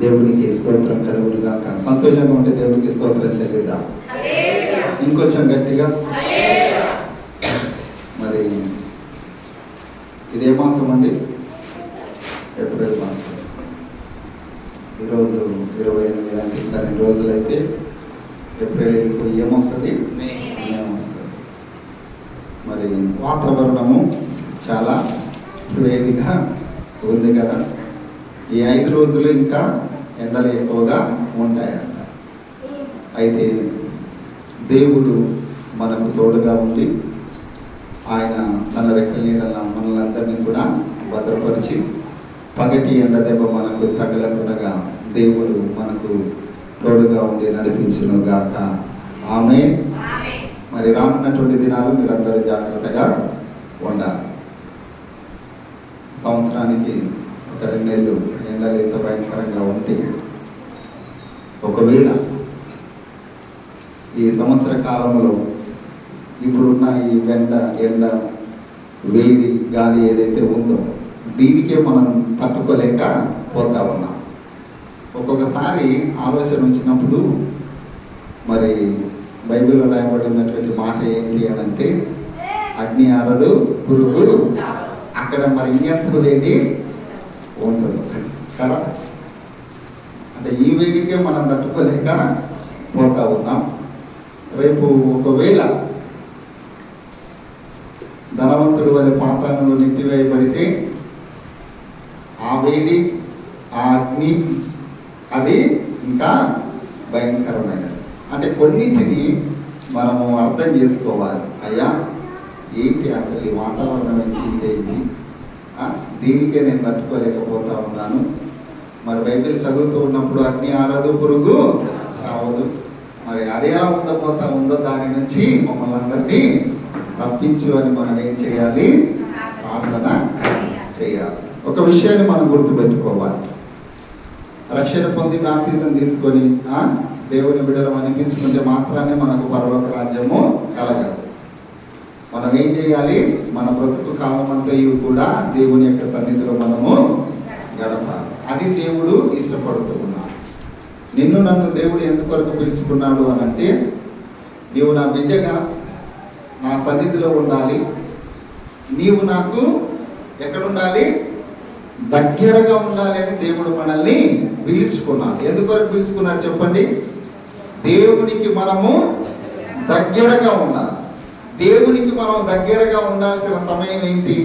దేవునికి స్తోత్రం కలుగును గాక. సంతోషంగా ఉంటే దేవునికి స్తోత్రం చెల్లిద్దాం. ఇంకొంచెం గట్టిగా. మరి ఇదే మాసం అండి? ఏప్రిల్ మాసం. ఈరోజు 28 అంటే ఇంకా 2 రోజులైతే ఏప్రిల్ వెళ్ళిపోయి ఏమొస్తుంది? మే వస్తుంది. మరి వాతావరణము చాలా వేడిగా ఉంది కదా. ఈ 5 రోజులు ఇంకా ఎండలు ఎక్కువగా ఉంటాయంట. అయితే దేవుడు మనకు తోడుగా ఉండి ఆయన తన రెక్కల నీడల మనల్ని అందరినీ కూడా భద్రపరిచి పగటి ఎండ దెబ్బ మనకు తగలకుండా దేవుడు మనకు తోడుగా ఉండి నడిపించును గాక. ఆమేన్. మరి రానున్నటువంటి దినాలు మీరందరూ జాగ్రత్తగా ఉండాలి. సంవత్సరానికి ఒక 2 నెలలు ఎండలు ఎంత భయంకరంగా ఉంటే, ఒకవేళ ఈ సంవత్సర కాలంలో ఇప్పుడున్న ఈ ఎండ వేడి గాలి ఏదైతే ఉందో దీనికే మనం తట్టుకోలేక పోతా ఉన్నాం. ఒక్కొక్కసారి ఆలోచన వచ్చినప్పుడు మరి బైబిల్లో రాయబడినటువంటి మాట ఏంటి అని అంటే, అగ్ని ఆరదు పురుగు అక్కడ మరి ఇంకెంత వేడి ఉంటుంది కదా. అంటే ఈ వేడికే మనం తట్టుకోలేక పోతా ఉన్నాం. రేపు ఒకవేళ ధనవంతుడు వల్ల పాతాళంలో నెట్టివేయబడితే ఆ వేడి, ఆ అగ్ని అది ఇంకా భయంకరమైనది. అంటే కొన్నింటిని మనము అర్థం చేసుకోవాలి. అయ్యా ఏంటి అసలు ఈ వాతావరణం ఏంటి, దీనికే నేను తట్టుకోలేకపోతా ఉన్నాను. మరి బైబిల్ చదువుతూ ఉన్నప్పుడు అగ్ని ఆరదు పురుగు చావదు. మరి అది ఎలా ఉందో దాని నుంచి మమ్మల్ని అందరినీ తప్పించు అని మనం ఏం చేయాలి? ప్రార్థన చేయాలి. ఒక విషయాన్ని మనం గుర్తుపెట్టుకోవాలి. రక్షణ పొంది బాప్తిజం తీసుకొని దేవుని బిడ్డలు అనిపించుకుంటే మాత్రాన్ని మనకు పరలోక రాజ్యము కలగదు. మనం ఏం చేయాలి? మన బ్రతుకు కాలం అంతయు కూడా దేవుని యొక్క సన్నిధిలో మనము గడపాలి. అది దేవుడు ఇష్టపడుతూ ఉన్నాడు. నిన్ను నన్ను దేవుడు ఎందుకొరకు పిలుచుకున్నాడు అని అంటే, నీవు నా బిడ్డగా నా సన్నిధిలో ఉండాలి. నీవు నాకు ఎక్కడుండాలి? దగ్గరగా ఉండాలి అని దేవుడు మనల్ని పిలుచుకున్నాడు. ఎందుకొరకు పిలుచుకున్నాడు చెప్పండి? దేవునికి మనము దగ్గరగా ఉండాలి. దేవునికి మనం దగ్గరగా ఉండాల్సిన సమయం ఏంటి?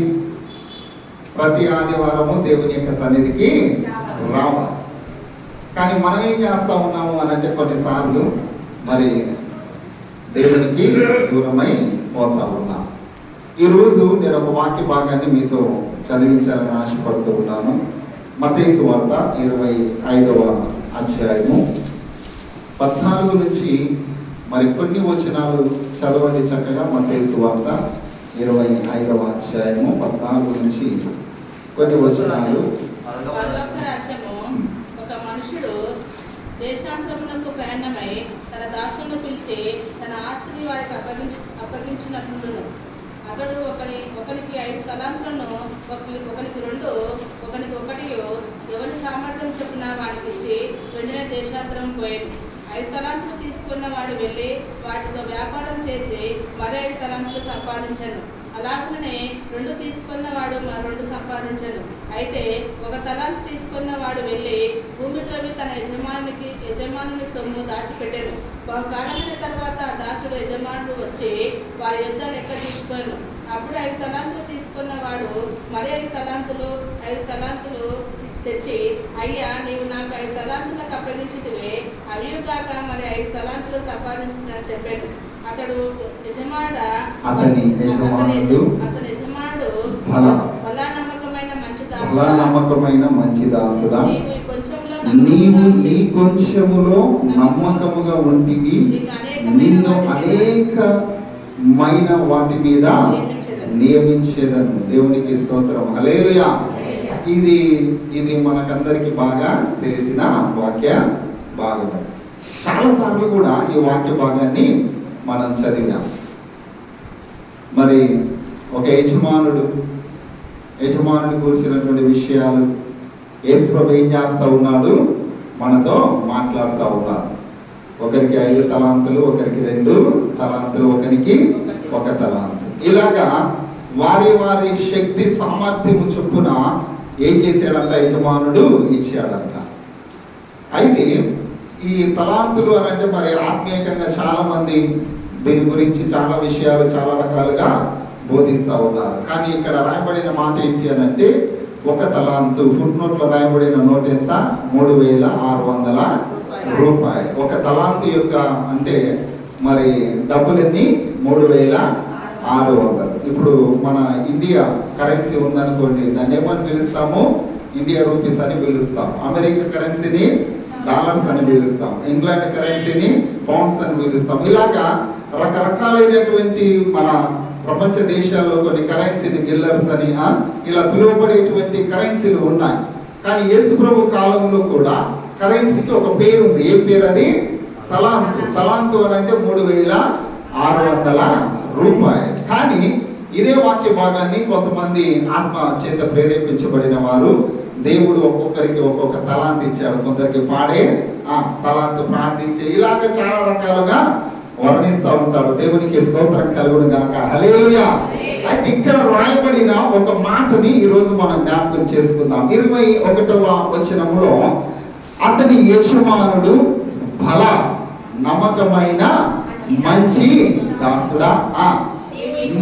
ప్రతి ఆదివారము దేవుని యొక్క సన్నిధికి రావాలి. కానీ మనం ఏం చేస్తా ఉన్నాము అని అంటే, కొన్నిసార్లు మరి దేవునికి దూరమై పోతా ఉన్నాం. ఈరోజు నేను ఒక వాక్య భాగాన్ని మీతో చదివించాలని ఆశపడుతూ ఉన్నాను. మత్తయి సువార్త 25వ అధ్యాయము 14 నుంచి మరి కొన్ని వచనాలు చదవండి చక్కగా. మత్తయి సువార్త 25వ అధ్యాయము 14 నుంచి కొన్ని వచనాలు. ఒక మనుషుడు దేశాంతరమునకు ప్రయాణమై తన దాసులను పిలిచి తన ఆస్తిని వారికి అప్పగించినట్లు అతడు ఒకరికి 5 తలాంతులను, ఒకరికి 2, ఒకరికి 1 ఎవరి సామర్థ్యం చొప్పున వారికి ఇచ్చి వెంటనే దేశాంతరం పోయాడు. 5 తలాంతులు తీసుకున్న వాడు వెళ్ళి వాటితో వ్యాపారం చేసి మరి 5 తలాంతులు సంపాదించాను. అలాగనే 2 తీసుకున్న వాడు 2 సంపాదించాను. అయితే 1 తలాంతు తీసుకున్న వాడు వెళ్ళి భూమి త్రవ్వి తన యజమానుని సొమ్ము దాచిపెట్టాను. బహుకాలమైన తర్వాత దాసుడు యజమానుడు వచ్చి వారి యొద్ద లెక్క తీసుకొను. అప్పుడు 5 తలాంతులు తీసుకున్న వాడు మరి 5 తలాంతులు తెచ్చి, అయ్యా నీవు నాకు 5 తలాంతులకు అప్పగించితివే, అవియుగాక మరి 5 తలాంతులు సంపాదించునని చెప్పాడు. అతడు అతని యజమానుడు బలా నమ్మకమైన మంచి దాసుడా, నీవు నీ కొంచెములో నమ్మకముగా ఉంటివి, నిన్ను అనేకమైన వాటి మీద నియమించేదను. దేవునికి స్తోత్రం. హల్లెలూయా. ఇది మనకందరికి బాగా తెలిసిన వాక్య భాగం. చాలాసార్లు కూడా ఈ వాక్య భాగాన్ని మనం చదివాం. మరి ఒక యజమానుడు కూర్చున్నటువంటి విషయాలు యేసు ప్రభువు ఏం చేస్తా ఉన్నాడు? మనతో మాట్లాడుతూ ఉన్నారు. ఒకరికి 5 తలాంతులు, ఒకరికి 2 తలాంతులు, ఒకరికి 1 తలాంతు. ఇలాగా వారి వారి శక్తి సామర్థ్యము చొప్పున ఏం చేశాడంట? యజమానుడు ఇచ్చాడంట. అయితే ఈ తలాంతులు అని అంటే మరి ఆత్మీయంగా చాలా మంది దీని గురించి చాలా విషయాలు చాలా రకాలుగా బోధిస్తూ ఉన్నారు. కానీ ఇక్కడ రాయబడిన మాట ఏంటి అని అంటే 1 తలాంతు. ఫుట్ నోట్లో రాయబడిన నోట్ ఎంత? 3600 రూపాయలు. 1 తలాంతు యొక్క అంటే మరి డబ్బులన్నీ 3600. ఇప్పుడు మన ఇండియా కరెన్సీ ఉందనుకోండి, దాన్ని ఏమని పిలుస్తాము? ఇండియా రూపీస్ అని పిలుస్తాం. అమెరికా కరెన్సీని డాలర్స్ అని పిలుస్తాం. ఇంగ్లాండ్ కరెన్సీని పౌండ్స్ అని పిలుస్తాం. ఇలాగా రకరకాలైనటువంటి మన ప్రపంచ దేశాల్లో కొన్ని కరెన్సీని గిల్లర్స్ అని ఇలా పిలువబడేటువంటి కరెన్సీలు ఉన్నాయి. కానీ యేసు ప్రభు కాలంలో కూడా కరెన్సీకి ఒక పేరు ఉంది. ఏ పేరు అది? తలాంతు. తలాంతు అని అంటే 3600 రూపాయలు. కానీ ఇదే వాక్య భాగాన్ని కొంతమంది ఆత్మ చేత ప్రేరేపించబడిన వారు దేవుడు ఒక్కొక్కరికి ఒక్కొక్క తలాంతు ఇచ్చాడు. కొందరికి పాడే తలాంతు, ప్రార్థించే, ఇలాగ చాలా రకాలుగా వర్ణిస్తూ ఉంటారు. దేవునికి స్తోత్రం కలుగును గాక. హల్లెలూయా. అయితే ఇక్కడ రాయబడిన ఒక మాటని ఈరోజు మనం జ్ఞాపకం చేసుకుందాం. 21వ వచనంలో అతని యజమానుడు బల నమ్మకమైన మంచి దాసుడా,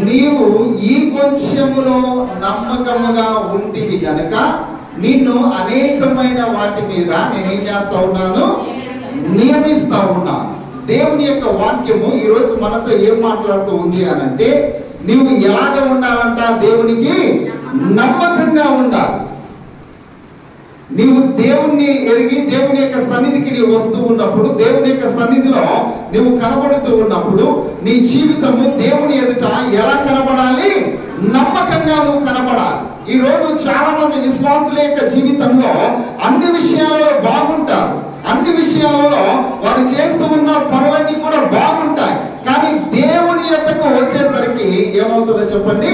నీవు ఈ కొంచెములో నమ్మకముగా ఉంటివి గనక నిన్ను అనేకమైన వాటి మీద నేనేం చేస్తా ఉన్నాను? నియమిస్తా ఉన్నాను. దేవుని యొక్క వాక్యము ఈరోజు మనతో ఏం మాట్లాడుతూ ఉంది అని అంటే, నీవు ఎలాగ ఉండాలంట? దేవునికి నమ్మకంగా ఉండాలి. నీవు దేవుణ్ణి ఎరిగి దేవుని యొక్క సన్నిధికి నీవు వస్తూ ఉన్నప్పుడు, దేవుని యొక్క సన్నిధిలో నువ్వు కనబడుతూ ఉన్నప్పుడు నీ జీవితము దేవుని ఎదుట ఎలా కనబడాలి? నమ్మకంగా నువ్వు కనబడాలి. ఈ రోజు చాలా మంది విశ్వాసుల యొక్క జీవితంలో అన్ని విషయాలలో బాగుంటారు, అన్ని విషయాలలో వారు చేస్తూ ఉన్న పనులన్నీ కూడా బాగుంటాయి. కానీ దేవుని యొద్దకు వచ్చేసరికి ఏమవుతుందో చెప్పండి?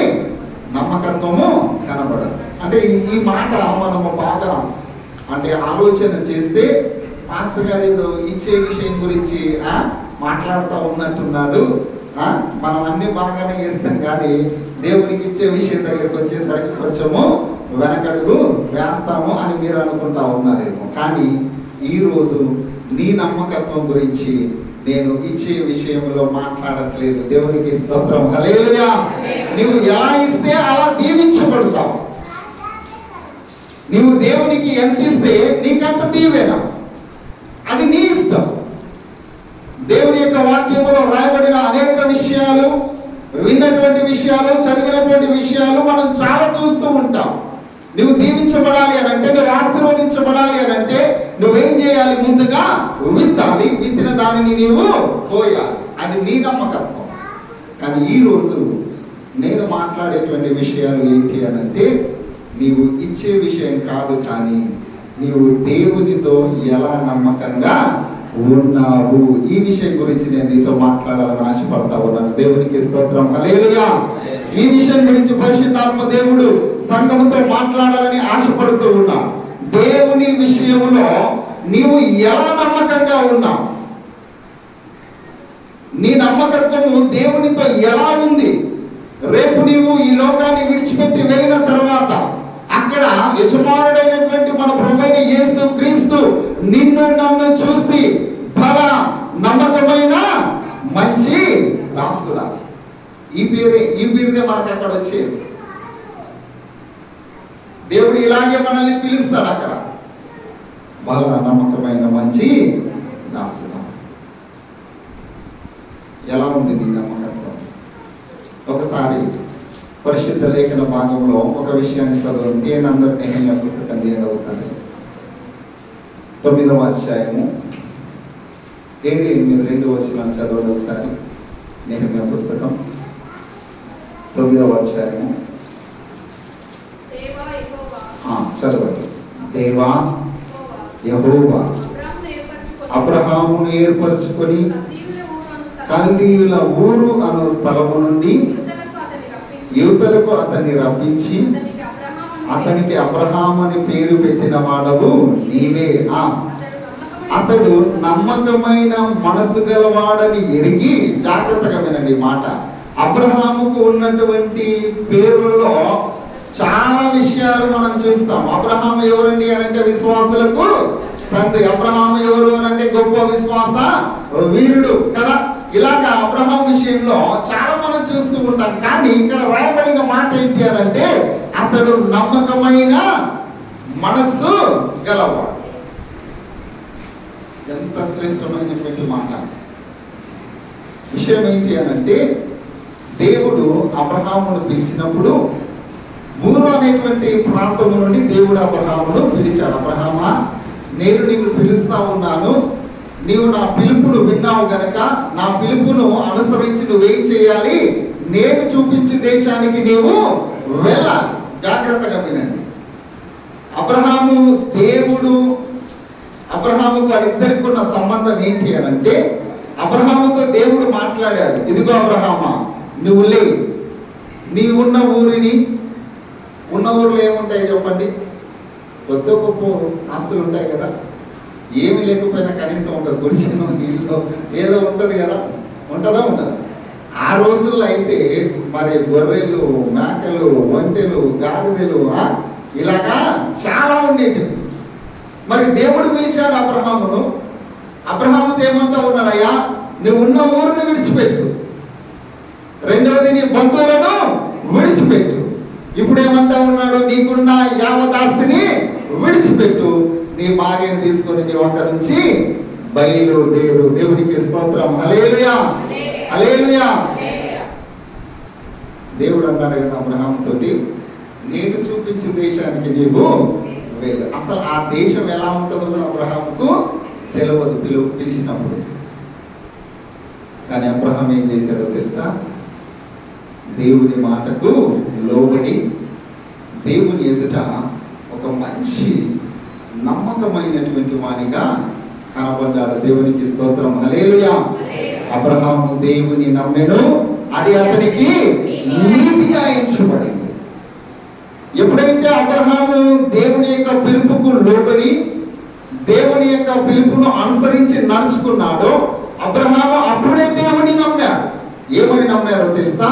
నమ్మకత్వము కనబడదు. అంటే ఈ మాట మనము బాగా అంటే ఆలోచన చేస్తే, మాస్టర్ గారు ఏదో ఇచ్చే విషయం గురించి మాట్లాడుతూ ఉన్నట్టున్నాడు, మనం అన్ని బాగానే చేస్తాం కానీ దేవునికి ఇచ్చే విషయం దగ్గరికి వచ్చేసరికి కొంచెము వెనకడుగు వేస్తాము అని మీరు అనుకుంటా ఉన్నారేమో. కానీ ఈరోజు నీ నమ్మకత్వం గురించి నేను ఇచ్చే విషయంలో మాట్లాడట్లేదు. దేవునికి స్తోత్రం. హల్లెలూయా. నువ్వు ఎలా ఇస్తే అలా దీవించబడతావు. నీవు దేవునికి ఎంత ఇస్తే నీకంత దీవెన, అది నీ ఇష్టం. దేవుని యొక్క వాక్యంలో రాయబడిన అనేక విషయాలు, విన్నటువంటి విషయాలు, చదివినటువంటి విషయాలు మనం చాలా చూస్తూ ఉంటాం. నువ్వు దీవించబడాలి అని అంటే, నువ్వు ఆశీర్వదించబడాలి అని అంటే నువ్వేం చేయాలి? ముందుగా విత్తాలి. విత్తిన దానిని నీవు పోయాలి. అది నీ నమ్మకత్వం. కానీ ఈరోజు నేను మాట్లాడేటువంటి విషయాలు ఏంటి అని అంటే, నీవు ఇచ్చే విషయం కాదు, కానీ నీవు దేవునితో ఎలా నమ్మకంగా ఉన్నావు, ఈ విషయం గురించి నేను నీతో మాట్లాడాలని ఆశపడతా ఉన్నాను. దేవునికి స్తోత్రం. హల్లెలూయా. ఈ విషయం గురించి పరిశుద్ధాత్మ దేవుడు సంఘముతో మాట్లాడాలని ఆశపడుతూ ఉన్నా. దేవుని విషయంలో నీవు ఎలా నమ్మకంగా ఉన్నావు, నీ నమ్మకత్వము దేవునితో ఎలా ఉంది? రేపు నీవు ఈ లోకాన్ని విడిచిపెట్టి వెళ్ళిన తర్వాత అక్కడ యజమానుడైనటువంటి మన ప్రభువైన యేసు క్రీస్తు నిన్ను నన్ను చూసి బల నమ్మకమైన మంచి దాసుడా, ఈ పేరుదే మనకు అక్కడ వచ్చేది. దేవుడు ఇలాగే మనల్ని పిలుస్తాడు అక్కడ, బల నమ్మకమైన మంచి దాసుడా. ఎలా ఉంది నీ నమ్మకత్వం? ఒకసారి పరిశుద్ధ లేఖన భాగంలో ఒక విషయాన్ని చదవండి. అందరూ నెహెమ్యా పుస్తకం తీయండి ఒకసారి. 9వ అధ్యాయము 7, 8, 2 వచనాలు చదవండి ఒకసారి. నెహెమ్యా పుస్తకం 9వ అధ్యాయము చదవండి. దేవా యెహోవా అబ్రహామును ఏర్పరచుకొని కల్దీయుల ఊరు అను స్థలము నుండి యూతలకు అతన్ని రప్పించి అతనికి అబ్రహాము అని పేరు పెట్టిన వాడవు నీవే. అతడు నమ్మకమైన మనసు గలవాడని ఎరిగి, జాగ్రత్తగా వినండి ఈ మాట. అబ్రహాముకు ఉన్నటువంటి పేర్లలో చాలా విషయాలు మనం చూస్తాం. అబ్రహాము ఎవరండి అని అంటే విశ్వాసులకు తండ్రి. అబ్రహాము ఎవరు అని అంటే గొప్ప విశ్వాస వీరుడు కదా. ఇలాగా అబ్రహాం విషయంలో చాలా మనం చూస్తూ ఉంటాం. కానీ ఇక్కడ రాయబడిన మాట ఏంటి అని అంటే అతడు నమ్మకమైన మనస్సు గలవాడు. ఎంత శ్రేష్టమైనటువంటి మాట. విషయం ఏంటి అని అంటే దేవుడు అబ్రహామును పిలిచినప్పుడు ఊరు అనేటువంటి ప్రాంతం నుండి దేవుడు అబ్రహామును పిలిచాడు. అబ్రహామా, నేను నిన్ను పిలుస్తా ఉన్నాను, నీవు నా పిలుపును విన్నావు గనక నా పిలుపును అనుసరించి నువ్వేం చేయాలి, నేను చూపించిన దేశానికి నీవు వెళ్ళాలి. జాగ్రత్తగా వినండి. అబ్రహాముకు వారిద్దరికి ఉన్న సంబంధం ఏంటి అని అంటే అబ్రహాముతో దేవుడు మాట్లాడాడు. ఇదిగో అబ్రహామా, నువ్వు లే, నీవున్న ఊరిని, ఉన్న ఊర్లో ఏముంటాయి చెప్పండి, కొద్ది గొప్ప ఆస్తులు ఉంటాయి కదా, ఏమి లేకపోయినా కనీసం ఒక గుడిసెను ఇల్లు ఏదో ఉంటుంది కదా, ఉంటుందా ఉండదా? ఆ రోజుల్లో అయితే మరి గొర్రెలు, మేకలు, ఒంటెలు, గాడిదలు ఇలాగా చాలా ఉండేటివి. మరి దేవుడు పిలిచాడు అబ్రహామును. అబ్రహాముతో ఏమంటా ఉన్నాడయ్యా, నువ్వు ఉన్న ఊరిని విడిచిపెట్టు, రెండవది నీ బంధువులను విడిచిపెట్టు. ఇప్పుడు ఏమంటా ఉన్నాడు, నీకున్న యావదాస్తిని విడిచిపెట్టు, నీ భార్యను తీసుకొని నీ వంక నుంచి బయలుదేరు. దేవునికి స్తోత్రం. హల్లెలూయా, హల్లెలూయా. దేవుడు అన్నాడు కదా అబ్రహాం తోటి, నేను చూపించిన దేశానికి నీవు వెళ్ళు. అసలు ఆ దేశం ఎలా ఉంటుందో కూడా అబ్రహాంకు తెలియదు పిలిచినప్పుడు. కానీ అబ్రహాం ఏం చేశాడో తెలుసా, దేవుని మాటకు లోబడి దేవుని ఎదుట ఒక మంచి నమ్మకమైనటువంటి వానిగా కనబడ్డాడు. దేవునికి స్తోత్రం. హల్లెలూయా. అబ్రహాము దేవుని నమ్మెను, అది అతనికి నీతిగా ఎంచబడింది. ఎప్పుడైతే అబ్రహాము దేవుని యొక్క పిలుపుకు లోబడి దేవుని యొక్క పిలుపును అనుసరించి నడుచుకున్నాడో అబ్రహాము అప్పుడే దేవుని నమ్మాడు. ఏమని నమ్మాడో తెలుసా,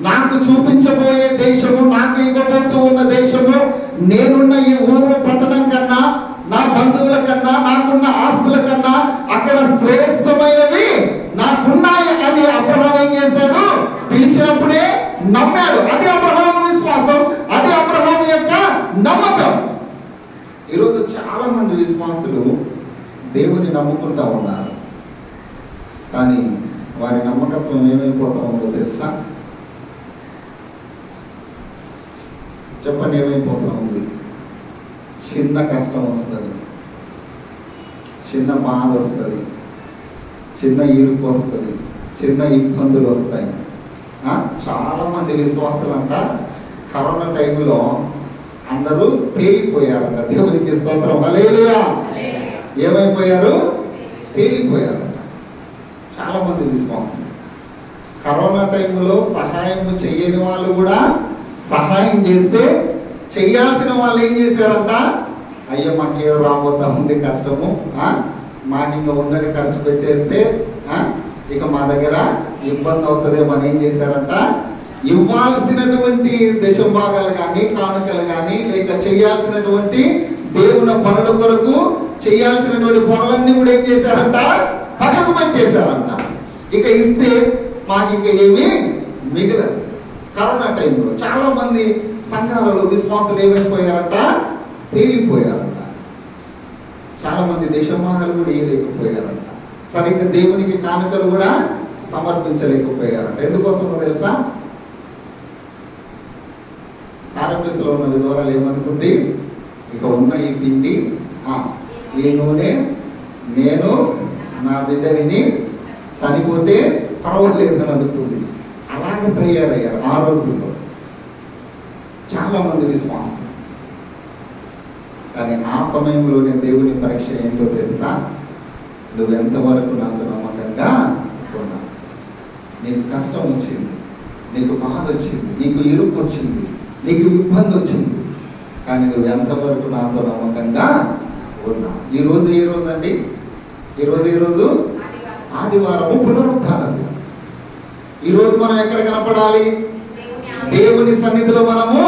నాకు చూపించబోయే దేశము, నాకు ఇవ్వబోతూ ఉన్న దేశము, నేనున్న ఈ ఊరు పట్టణం కన్నా, నా బంధువుల కన్నా, నాకున్న ఆస్తుల కన్నా అక్కడ శ్రేష్టమైనవి నాకున్నాయి అని అబ్రహాం ఏం చేశాడు, పిలిచినప్పుడే నమ్మాడు. అది అబ్రహాము విశ్వాసం, అది అబ్రహాము యొక్క నమ్మకం. ఈరోజు చాలా మంది విశ్వాసులు దేవుని నమ్ముకుంటా ఉన్నారు. కానీ వారి నమ్మకత్వం ఏమైపోతా ఉందో తెలుసా? చెప్పండి, ఏమైపోతా ఉంది? చిన్న కష్టం వస్తుంది, చిన్న బాధ వస్తుంది, చిన్న ఇరుకు వస్తుంది, చిన్న ఇబ్బందులు వస్తాయి. చాలా మంది విశ్వాసులు అంట కరోనా టైంలో అందరూ తేలిపోయారంట. దేవునికి స్తోత్రం. హల్లెలూయా. ఏమైపోయారు? తేలిపోయారంట చాలా మంది విశ్వాసులు. కరోనా టైంలో సహాయం చేయని వాళ్ళు కూడా సహాయం చేస్తే చెయ్యాల్సిన వాళ్ళు ఏం చేశారంట, అయ్యో మాకేదో రాబోతా ఉంది కష్టము, మాకు ఇంకా ఉన్నది ఖర్చు పెట్టేస్తే ఇక మా దగ్గర ఇబ్బంది అవుతుందేమో అని ఏం చేశారంట, ఇవ్వాల్సినటువంటి దశమ భాగాలు కానీ కానుకలు కానీ లేక చేయాల్సినటువంటి దేవుని పనుల కొరకు చేయాల్సినటువంటి పనులన్నీ కూడా ఏం చేశారంట, పక్కకు పెట్టేశారంట. ఇక ఇస్తే మాకు ఇంకా ఏమీ మిగలదు. కరోనా టైంలో చాలా మంది సంఘాలలో విశ్వాసాలు ఏమైపోయారంట, తేలిపోయారంట. చాలా మంది దేశమానాలు కూడా వేయలేకపోయారంట. సరిగ్గా దేవునికి కానుకలు కూడా సమర్పించలేకపోయారంట. ఎందుకోసమో తెలుసా? సారపతిలో ఉన్న విధవరాలు ఏమనుకుంది, ఇక ఉన్న ఈ పిండి, ఈ నూనె నేను నా బిడ్డని చనిపోతే పర్వాలేదు అని అనుకుంది. అలాగే తయారయ్యారు ఆ రోజుల్లో చాలా మంది విశ్వాసం. కానీ ఆ సమయంలోనే దేవుని పరీక్ష ఏంటో తెలుసా? నువ్వెంతవరకు నాకు నమ్మకంగా ఉన్నావు. నీకు కష్టం వచ్చింది, నీకు బాధ వచ్చింది, నీకు ఇరుకు వచ్చింది, నీకు ఇబ్బంది వచ్చింది, కానీ నువ్వు ఎంతవరకు నాతో నమ్మకంగా ఉన్నావు. ఈ రోజు ఏ రోజు అండి? ఈరోజు ఆదివారము పునరుత్థాన దినం. ఈరోజు మనం ఎక్కడ కనపడాలి? దేవుని సన్నిధిలో మనము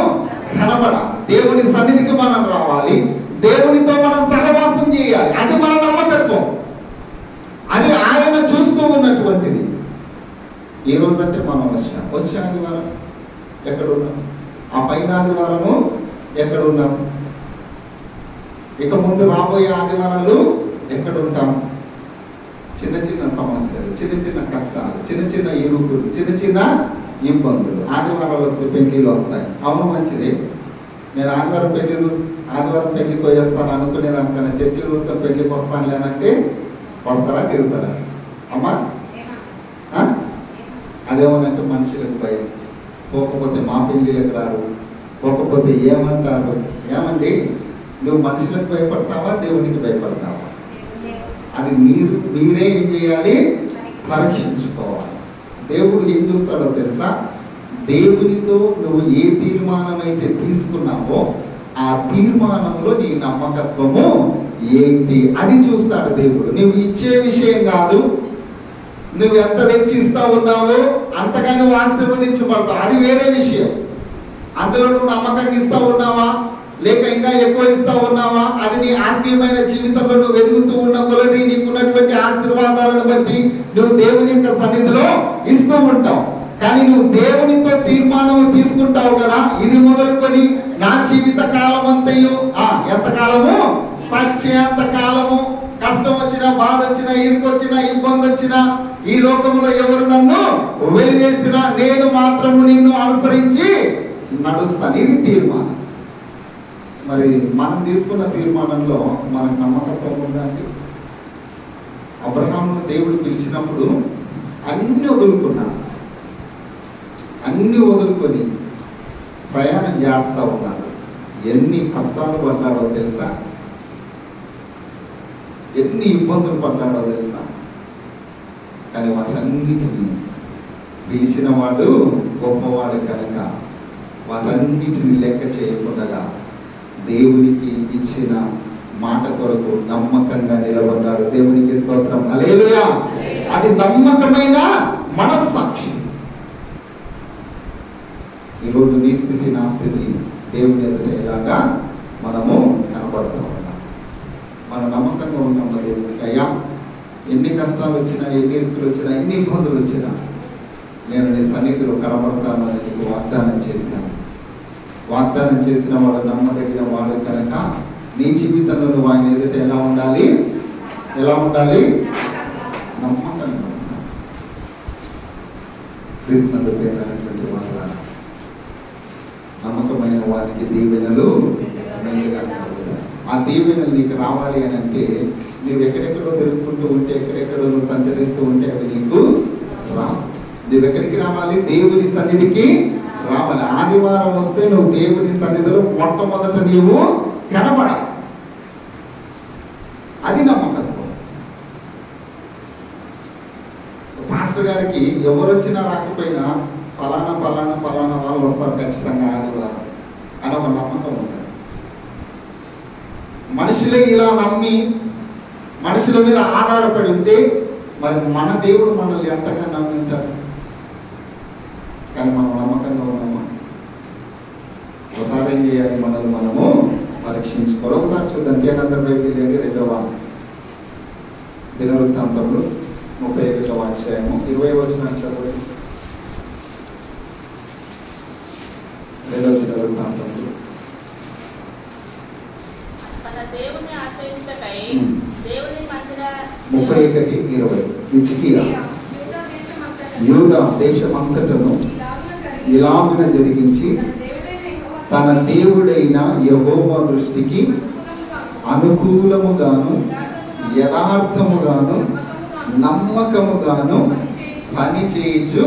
కనపడాలి. దేవుని సన్నిధికి మనం రావాలి. దేవునితో మనం సహవాసం చేయాలి. అది మన నమ్మకత్వం. అది ఆయన చూస్తూ ఉన్నటువంటిది. ఈ రోజు అంటే మనం వచ్చే ఆదివారం ఎక్కడ ఉన్నాం? ఆ పైన ఆదివారము ఎక్కడ ఉన్నాం? ఇక ముందు రాబోయే ఆదివారాలు ఎక్కడ ఉంటాం? చిన్న చిన్న సమస్యలు, చిన్న చిన్న కష్టాలు, చిన్న చిన్న ఇరుకులు, చిన్న చిన్న ఇబ్బందులు. ఆదివారాలు వస్తే పెళ్లిలు వస్తాయి. అవును, మంచిది. నేను ఆదివారం పెళ్లికి పోయేస్తాను అనుకునేదానికన్నా చర్చి చూసుకొని పెళ్లికి వస్తాను లేనంటే పడతారా తిరుగుతారా? అమ్మా అదేమోనంటే మనుషులకు భయం. పోకపోతే మా పెళ్ళిళ్ళకి రారు, పోకపోతే ఏమంటారు? ఏమండి, నువ్వు మనుషులకు భయపడతావా, దేవునికి భయపడతావా? అది మీరే ఏం చేయాలి? పరీక్షించుకోవాలి. దేవుడు ఏం చూస్తాడో తెలుసా? దేవునితో నువ్వు ఏ తీర్మానం అయితే తీసుకున్నావో ఆ తీర్మానంలో నీ నమ్మకత్వము ఏంటి అది చూస్తాడు దేవుడు. నువ్వు ఇచ్చే విషయం కాదు, నువ్వు ఎంత తెచ్చిస్తా ఉన్నావో అంతగా నువ్వు ఆశీర్వదించబడతావు, అది వేరే విషయం. అందులో నువ్వు నమ్మకంగా ఇస్తా ఉన్నావా, లేక ఇంకా ఎక్కువ ఇస్తా ఉన్నావా, అది నీ ఆత్మీయమైన జీవితంలో నువ్వు వెతుకుతూ ఉన్న కొలది నీకున్నటువంటి ఆశీర్వాదాలను బట్టి నువ్వు దేవుని యొక్క సన్నిధిలో ఇస్తూ ఉంటావు. కానీ నువ్వు దేవునితో తీర్మానం తీసుకుంటావు కదా, ఇది మొదలుకొని నా జీవిత కాలం అంతయు ఎంతకాలము? సత్యంత కాలము. కష్టం వచ్చినా, బాధ వచ్చినా, ఇరుకు వచ్చినా, ఇబ్బంది వచ్చినా, ఈ లోకంలో ఎవరు నన్ను వెలివేసినా నేను మాత్రము నిన్ను అనుసరించి నడుస్తాను. ఇది తీర్మానం. మరి మనం తీసుకున్న తీర్మానంలో మనకు నమ్మకత్వం ఉందండి. అబ్రహామును దేవుడు పిలిచినప్పుడు అన్ని వదులుకున్నాడు. అన్ని వదులుకొని ప్రయాణం చేస్తూ ఉన్నాడు. ఎన్ని కష్టాలు పడ్డాడో తెలుసా? ఎన్ని ఇబ్బందులు పడ్డాడో తెలుసా? కానీ వాటన్నిటిని పిలిచిన వాడు గొప్పవాడు కనుక వాటన్నిటిని లెక్క చేయకుండా దేవునికి ఇచ్చిన మాట కొరకు నమ్మకంగా నిలబడ్డాడు. దేవునికి స్తోత్రం. హల్లెలూయా. అది నమ్మకమైన మనస్సాక్షి. ఈరోజు నీ స్థితి, నా స్థితి దేవుని ఎదుట ఎలాగా మనము కనపడుతూ ఉన్నాం. మనం నమ్మకంగా ఉన్నాం దేవునికి. అయ్యా, ఎన్ని కష్టాలు వచ్చినా, ఎన్ని ఇరుకులు వచ్చినా, ఎన్ని ఇబ్బందులు వచ్చినా నేను నీ సన్నిధిలో కనబడతాను అని నీకు వాగ్దానం చేశాను. వాగ్దానం చేసిన వాడు నమ్మదగిన వాడు కనుక నీ జీవితంలో నువ్వు ఆయన ఎదుట ఎలా ఉండాలి? నమ్మకంగా ఉండాలి. కృష్ణుడు ప్రేమైనటువంటి వాళ్ళ నమ్మకమైన వారికి దీవెనలు. ఆ దీవెనలు నీకు రావాలి అని అంటే నువ్వు ఎక్కడెక్కడో తిరుగుకుంటూ ఉంటే, ఎక్కడెక్కడో నువ్వు సంచరిస్తూ ఉంటే అవి నీకు రావు. నువ్వు ఎక్కడికి రావాలి? దేవుని సన్నిధికి రావాలి. ఆదివారం వస్తే నువ్వు దేవుని సన్నిధిలో మొట్టమొదట నీవు కనబడాలి. అది నమ్మకత్వం. పాస్టర్ గారికి ఎవరు వచ్చినా రాకపోయినా ఫలానా ఫలానా ఫలానా వాళ్ళు వస్తారు ఖచ్చితంగా ఆదివారం అని ఒక నమ్మకం ఉంటుంది. మనుషులే ఇలా నమ్మి మనుషుల మీద ఆధారపడి ఉంటే మరి మన దేవుడు మనల్ని ఎంతగా నమ్మి ఉంటాడు? కానీ మనం నమ్మకంగా ఉన్నామా? ఒకసారి ఏం చేయాలి? మనము పరీక్షించుకోవాలి. ఒకసారి చూద్దాం. దేనందరి బైబిల్ 2వ దినవృత్తాంతములు 31వ అధ్యాయము 20వ వచనం చదవండి. 2వ దినవృత్తాంతములు మన దేవుని ఆశ్రయించుటకై దేవుని మందిర 31:20 హిజ్కియా యూదా దేశమంతటను ఇలాగున జరిగించి తన దేవుడైన యెహోవా దృష్టికి అనుకూలముగాను యథార్థముగాను నమ్మకముగాను పని చేయించు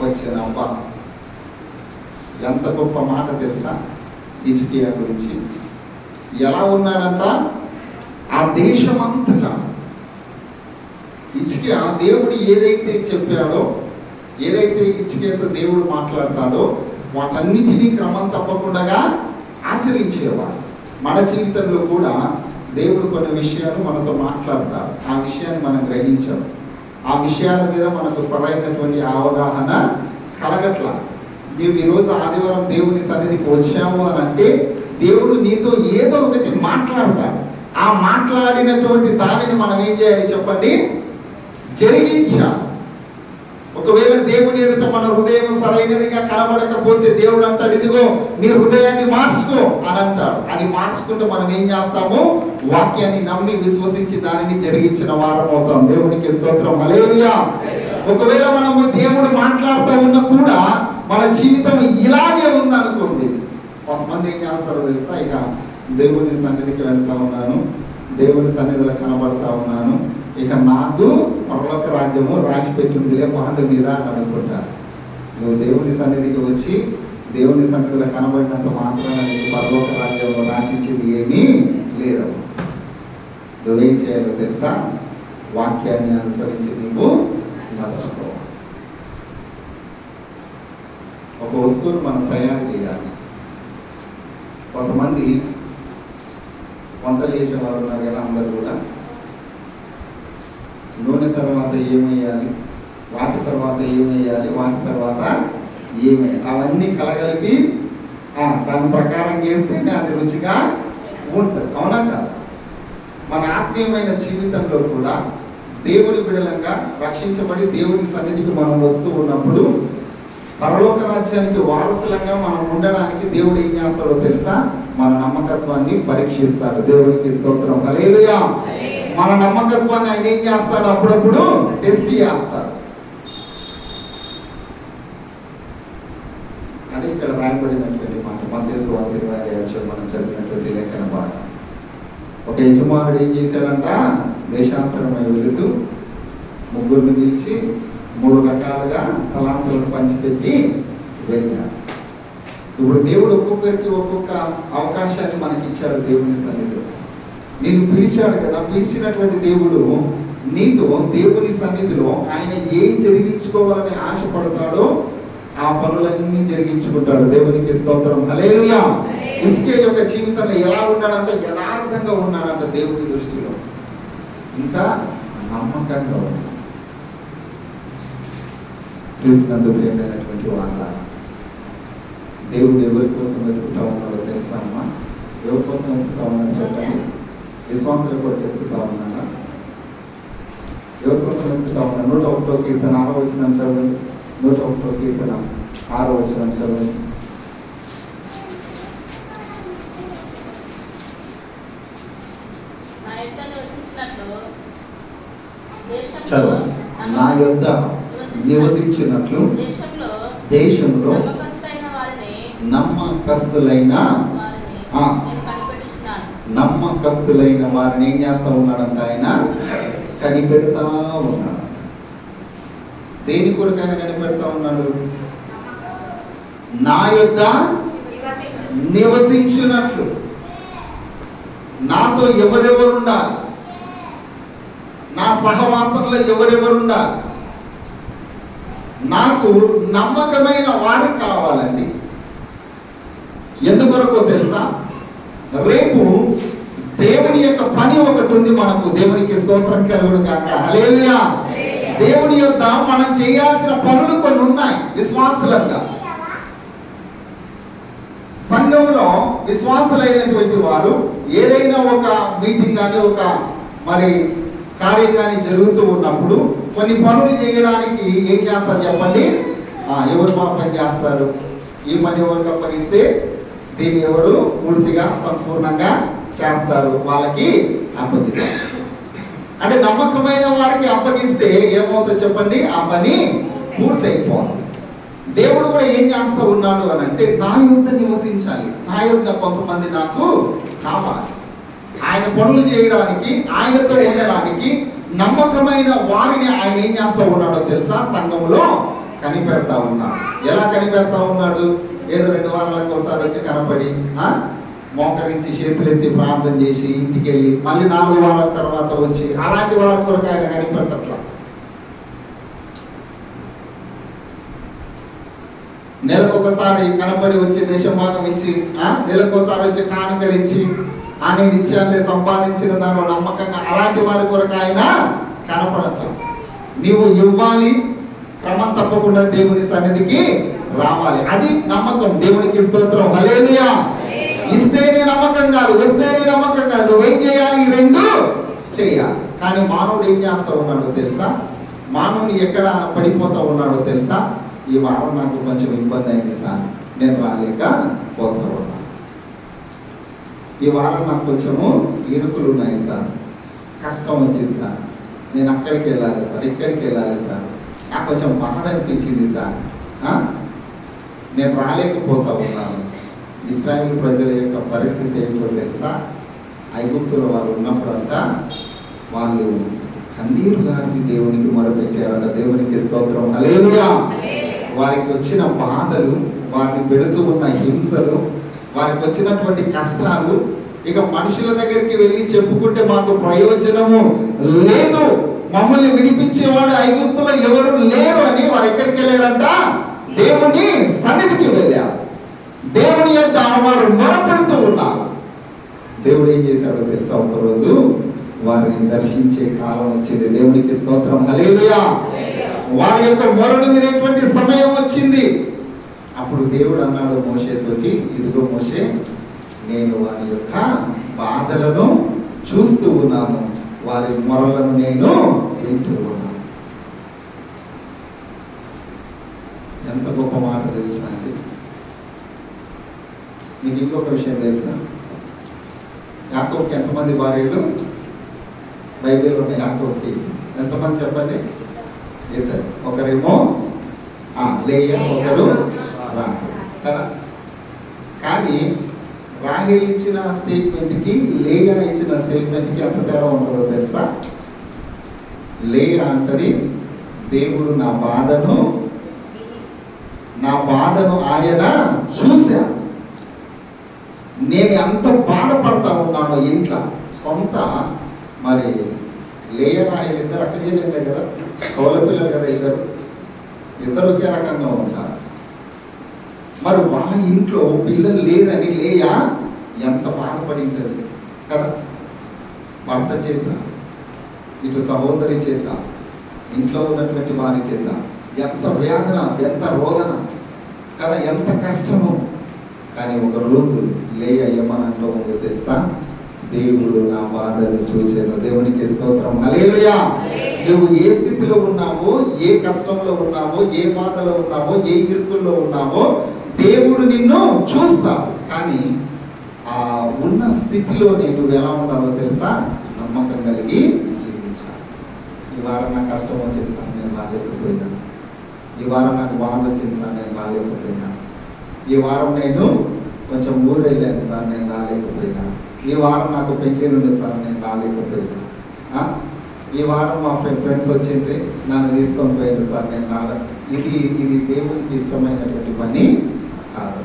వచ్చినప్ప. ఎంత గొప్ప మాట తెలుసా హిజ్కియా గురించి? ఎలా ఉన్నాడంట? ఆ దేశమంతటా హిజ్కియా దేవుడు ఏదైతే చెప్పాడో, ఏదైతే హిజ్కియాతో దేవుడు మాట్లాడతాడో వాటన్నిటినీ క్రమం తప్పకుండా ఆచరించేవాడు. మన జీవితంలో కూడా దేవుడు కొన్ని విషయాలు మనతో మాట్లాడతాడు. ఆ విషయాన్ని మనం గ్రహించాం. ఆ విషయాల మీద మనకు సరైనటువంటి అవగాహన కలగట్లా. నీవు ఈరోజు ఆదివారం దేవుని సన్నిధికి వచ్చాము అని అంటే దేవుడు నీతో ఏదో ఒకటి మాట్లాడతాడు. ఆ మాట్లాడినటువంటి దానిని మనం ఏం చేయాలి చెప్పండి? జరిగించాలి. ఒకవేళ దేవుని ఎదుట మన హృదయం సరైనదిగా కనబడకపోతే దేవుడు అంటాడు, ఇదిగో నీ హృదయాన్ని మార్చుకో అని అంటాడు. అది మార్చుకుంటే మనం ఏం చేస్తాము? వాక్యాన్ని నమ్మి విశ్వసించి దానిని జరిగించిన వారం అవుతాం. దేవునికి స్తోత్రం, హల్లెలూయా. ఒకవేళ మనము దేవుడు మాట్లాడుతూ ఉన్నా కూడా మన జీవితం ఇలాగే ఉందనుకోండి, కొంతమంది ఏం చేస్తారో తెలుసా? ఇక దేవుని సన్నిధికి వెళ్తా ఉన్నాను, దేవుని సన్నిధిలో కనబడతా ఉన్నాను, ఇక నాకు పరలోక రాజ్యము రాసి పెట్టిందిలే పాండు మీద అని అనుకుంటారు. నువ్వు దేవుని సన్నిధికి వచ్చి దేవుని సన్నిధిలో కనబడినంత మాత్రాన నీకు పరలోక రాజ్యంలో రాసించింది ఏమీ లేదు. నువ్వేం చేయాలో తెలుసా? వాక్యాన్ని అనుసరించి నీవు నడుచుకోవాలి. ఒక వస్తువును మనం తయారు చేయాలి. కొంతమంది వంటలు చేసేవారు ఉన్నారు కదా, అందరూ కూడా నూనె తర్వాత ఏమేయాలి, వాటి తర్వాత ఏమేయాలి, వాటి తర్వాత ఏమేయాలి, అవన్నీ కలగలిపి దాని ప్రకారం చేస్తేనే అది రుచిగా ఉంటుంది. అవునా కాదు? మన ఆత్మీయమైన జీవితంలో కూడా దేవుడి బిడలంగా రక్షించబడి దేవుడి సన్నిధికి మనం వస్తూ ఉన్నప్పుడు పరలోక రాజ్యానికి వారసులంగా మనం ఉండడానికి దేవుడు ఏం చేస్తాడో తెలుసా? మన నమ్మకత్వాన్ని పరీక్షిస్తాడు. దేవుడికి స్తోత్రం, హల్లెలూయా. మన నమ్మకత్వాన్ని ఆయన ఏం చేస్తాడు? అప్పుడప్పుడు టెస్ట్ చేస్తాడు. అదే ఇక్కడ రాయబడినటువంటి మాట మత్తయి సువార్త 25 మనం చదివినటువంటి లేఖన భాగం. ఒక యజమానుడు ఏం చేశాడంట? దేశాంతరమై వెళుతూ ముగ్గురిని పిలిచి 3 రకాలుగా తలాంతులను పంచిపెట్టి వెళ్ళాడు. ఇప్పుడు దేవుడు ఒక్కొక్కరికి ఒక్కొక్క అవకాశాన్ని మనకి ఇచ్చాడు. దేవుని సన్నిధిలో నిన్ను పిలిచాడు కదా, పిలిచినటువంటి దేవుడు నీతో దేవుని సన్నిధిలో ఆయన ఏం జరిగించుకోవాలని ఆశపడతాడో ఆ పనులన్నీ జరిగించుకుంటాడు. దేవునికి స్తోత్రం, హల్లెలూయా. హిజ్కియా యొక్క జీవితంలో ఎలా ఉన్నాడంట? యథార్థంగా ఉన్నాడంట దేవుని దృష్టిలో, ఇంకా నమ్మకంగా ఉన్నాడు. క్రీస్తునందు ప్రియమైనటువంటి వాళ్ళ, దేవుడు ఎవరి కోసం వెతుకుతా ఉన్నాడో తెలుసా అమ్మా? ఎవరి కోసం వెతుకుతా ఉన్నాడో చెప్పండి. విశ్వాసాల కొరకు వెతుకుతా ఉన్నాడా? ఎవరి కోసం వెతుకుతా ఉన్నాడు? 101వ కీర్తన 6వ వచనం చదవండి. 101వ కీర్తన 6వ వచనం చదవండి. నా యొద్ద నివసించినట్లు దేశంలో నమ్మకస్తులైన వారిని ఏం చేస్తా ఉన్నాడంట? ఆయన కనిపెడతా ఉన్నాడు. దేని కొరకైనా కనిపెడతా ఉన్నాడు? నా యొద్ద నివసించినట్లు. నాతో ఎవరెవరు ఉండాలి? నా సహవాసంలో ఎవరెవరు ఉండాలి? నాకు నమ్మకమైన వారు కావాలండి. ఎందుకొరకో తెలుసా? రేపు దేవుని యొక్క పని ఒకటి ఉంది మనకు. దేవునికి స్తోత్రం కలుగును గాక, హల్లెలూయా. దేవుని యొక్క మనం చేయాల్సిన పనులు కొన్ని ఉన్నాయి విశ్వాసులంగా. సంఘంలో విశ్వాసులైనటువంటి వారు ఏదైనా ఒక మీటింగ్ కానీ ఒక మరి కార్యం కానీ జరుగుతూ ఉన్నప్పుడు కొన్ని పనులు చేయడానికి ఏం చేస్తారు చెప్పండి? ఎవరు మా పని చేస్తారు? ఈ పని ఎవరికి అప్పగిస్తే దీన్ని ఎవరు పూర్తిగా సంపూర్ణంగా చేస్తారు, వాళ్ళకి అప్పగిస్తారు. అంటే నమ్మకమైన వారికి అప్పగిస్తే ఏమవుతుందో చెప్పండి? ఆ పని పూర్తయిపోవాలి. దేవుడు కూడా ఏం చేస్తూ ఉన్నాడు అని అంటే, నా యొద్ద నివసించాలి, నా యొద్ద కొంతమంది నాకు కావాలి. ఆయన పనులు చేయడానికి, ఆయనతో ఉండడానికి నమ్మకమైన వారిని ఆయన ఏం చేస్తూ ఉన్నాడో తెలుసా? సంఘంలో కనిపెడతా ఉన్నాడు. ఎలా కనిపెడతా ఉన్నాడు? ఏదో 2 వారాలకు ఒకసారి వచ్చి కనపడి మోకరించి చేతులెత్తి ప్రార్థన చేసి ఇంటికి వెళ్ళి మళ్ళీ 4 వారాల తర్వాత వచ్చి అలాంటి వారి కొరకు ఆయన కనిపెట్టట్లా. నెలకొకసారి కనపడి వచ్చి దేశం భాగం ఇచ్చి, నెలకోసారి వచ్చి కానుకలు ఇచ్చి నేను ఇచ్చానులే, సంపాదించిన దానిలో నమ్మకంగా, అలాంటి వారి కొరకు ఆయన కనపడతాం. నీవు ఇవ్వాలి, క్రమం తప్పకుండా దేవుని సన్నిధికి రావాలి. అది నమ్మకం. దేవునికి స్తోత్రం. హల్లెలూయా. ఇస్తేనే నమ్మకం కాదు, వస్తేనే నమ్మకం కాదు. నువ్వేం చేయాలి? ఈ రెండు చేయాలి. కానీ మానవుడు ఏం చేస్తా ఉన్నాడో తెలుసా? మానవుని ఎక్కడ పడిపోతా ఉన్నాడో తెలుసా? ఈ వారం నాకు కొంచెం ఇబ్బంది అయింది సార్, నేను రాలేక పోతా ఉన్నా. ఈ వారం నాకు కొంచెము ఇరుకులు ఉన్నాయి సార్, కష్టం వచ్చింది సార్, నేను అక్కడికి వెళ్ళాలి సార్, ఇక్కడికి వెళ్ళాలి సార్, నాకు కొంచెం బాధ అనిపించింది సార్, నేను రాలేకపోతా ఉన్నాను. ఇశ్రాయేలు ప్రజల యొక్క పరిస్థితి ఏంటో తెలుసా? ఐగుప్తులో వాళ్ళు ఉన్నప్పుడంతా వాళ్ళు కన్నీరు గార్చి దేవునికి మొరపెట్టారట. దేవునికి స్తోత్రం. హల్లెలూయా. వారికి వచ్చిన బాధలు, వారిని పెడుతూ ఉన్న హింసలు, వారికి వచ్చినటువంటి కష్టాలు, ఇక మనుషుల దగ్గరికి వెళ్ళి చెప్పుకుంటే మాకు ప్రయోజనము లేదు, మమ్మల్ని విడిపించేవాడు ఐగుప్తులో ఎవరు లేరు అని వారు ఎక్కడికి వెళ్ళారంట? దేవుని సన్నిధికి వెళ్ళారు. దేవుని యొక్క వారు మొరపెడుతూ ఉన్నారు. దేవుడు ఏం చేశాడో తెలుసా? ఒకరోజు వారిని దర్శించే కాలం వచ్చింది. దేవునికి స్తోత్రం. హల్లెలూయా. వారి యొక్క మొరలు వినేటువంటి సమయం వచ్చింది. అప్పుడు దేవుడు అన్నాడు మోషేతోటి, ఇదిగో మోషే, నేను వారి యొక్క బాధలను చూస్తూ ఉన్నాను, వారి మొరలను నేను వింటూ ఉన్నాను. ఎంత గొప్ప మాట తెలుసా అండి? మీకు ఇంకొక విషయం తెలుసా? యాకోబుకి ఎంతమంది భార్యలు? బైబిల్లో ఉన్న యాకోబుకి ఎంతమంది చెప్పండి? ఇద్దరు. ఒకరేమో లేయా, ఒకరు రాహేల్ కదా. కానీ రాహేల్ ఇచ్చిన స్టేట్మెంట్కి, లేయా ఇచ్చిన స్టేట్మెంట్కి ఎంత తేడా ఉంటుందో తెలుసా? లేయా అంటది, దేవుడు నా బాధను ఆయన చూశాను, నేను ఎంత బాధపడతా ఉన్నానో ఇంట్లో. సొంత మరి లేయా రాహేల్ ఇద్దరు అక్క చేయలేంటే కదా, కౌల పిల్లలు కదా, ఇద్దరు ఒకే రకంగా ఉంటారు. మరి వాళ్ళ ఇంట్లో పిల్లలు లేరని లేయా ఎంత బాధపడి ఉంటుంది కదా. భర్త చేత, ఇటు సహోదరి చేత, ఇంట్లో ఉన్నటువంటి వారి చేత ఎంత వేదన, ఎంత రోదన కదా, ఎంత కష్టము. కానీ ఒక రోజు లేయా ఏమనంటూ ఉందో తెలుసా? దేవుడు నా బాధను చూచాను. దేవునికి స్తోత్రం. హల్లెలూయా. నువ్వు ఏ స్థితిలో ఉన్నావో, ఏ కష్టంలో ఉన్నావో, ఏ బాధలో ఉన్నావో, ఏ ఇరుకుల్లో ఉన్నావో దేవుడు నిన్ను చూస్తావు. కానీ ఆ ఉన్న స్థితిలో నువ్వు ఎలా ఉన్నావో తెలుసా? నమ్మకం కలిగి జీవించాలి. ఈ వారం నాకు కష్టం వచ్చింది సార్, నేను రాలేకపోయినా. ఈ వారం నాకు బాధ వచ్చింది సార్, నేను రాలేకపోయినా. ఈ వారం నేను కొంచెం ఊరు వెళ్ళాను సార్, నేను రాలేకపోయినా. ఈ వారం నాకు పెళ్ళి ఉంది సార్, నేను రాలేకపోయినా. ఈ వారం మా ఫ్రెండ్స్ వచ్చింది, నన్ను తీసుకొని పోయింది సార్, నేను రాలే. ఇది దేవునికి ఇష్టమైనటువంటి పని కాదు.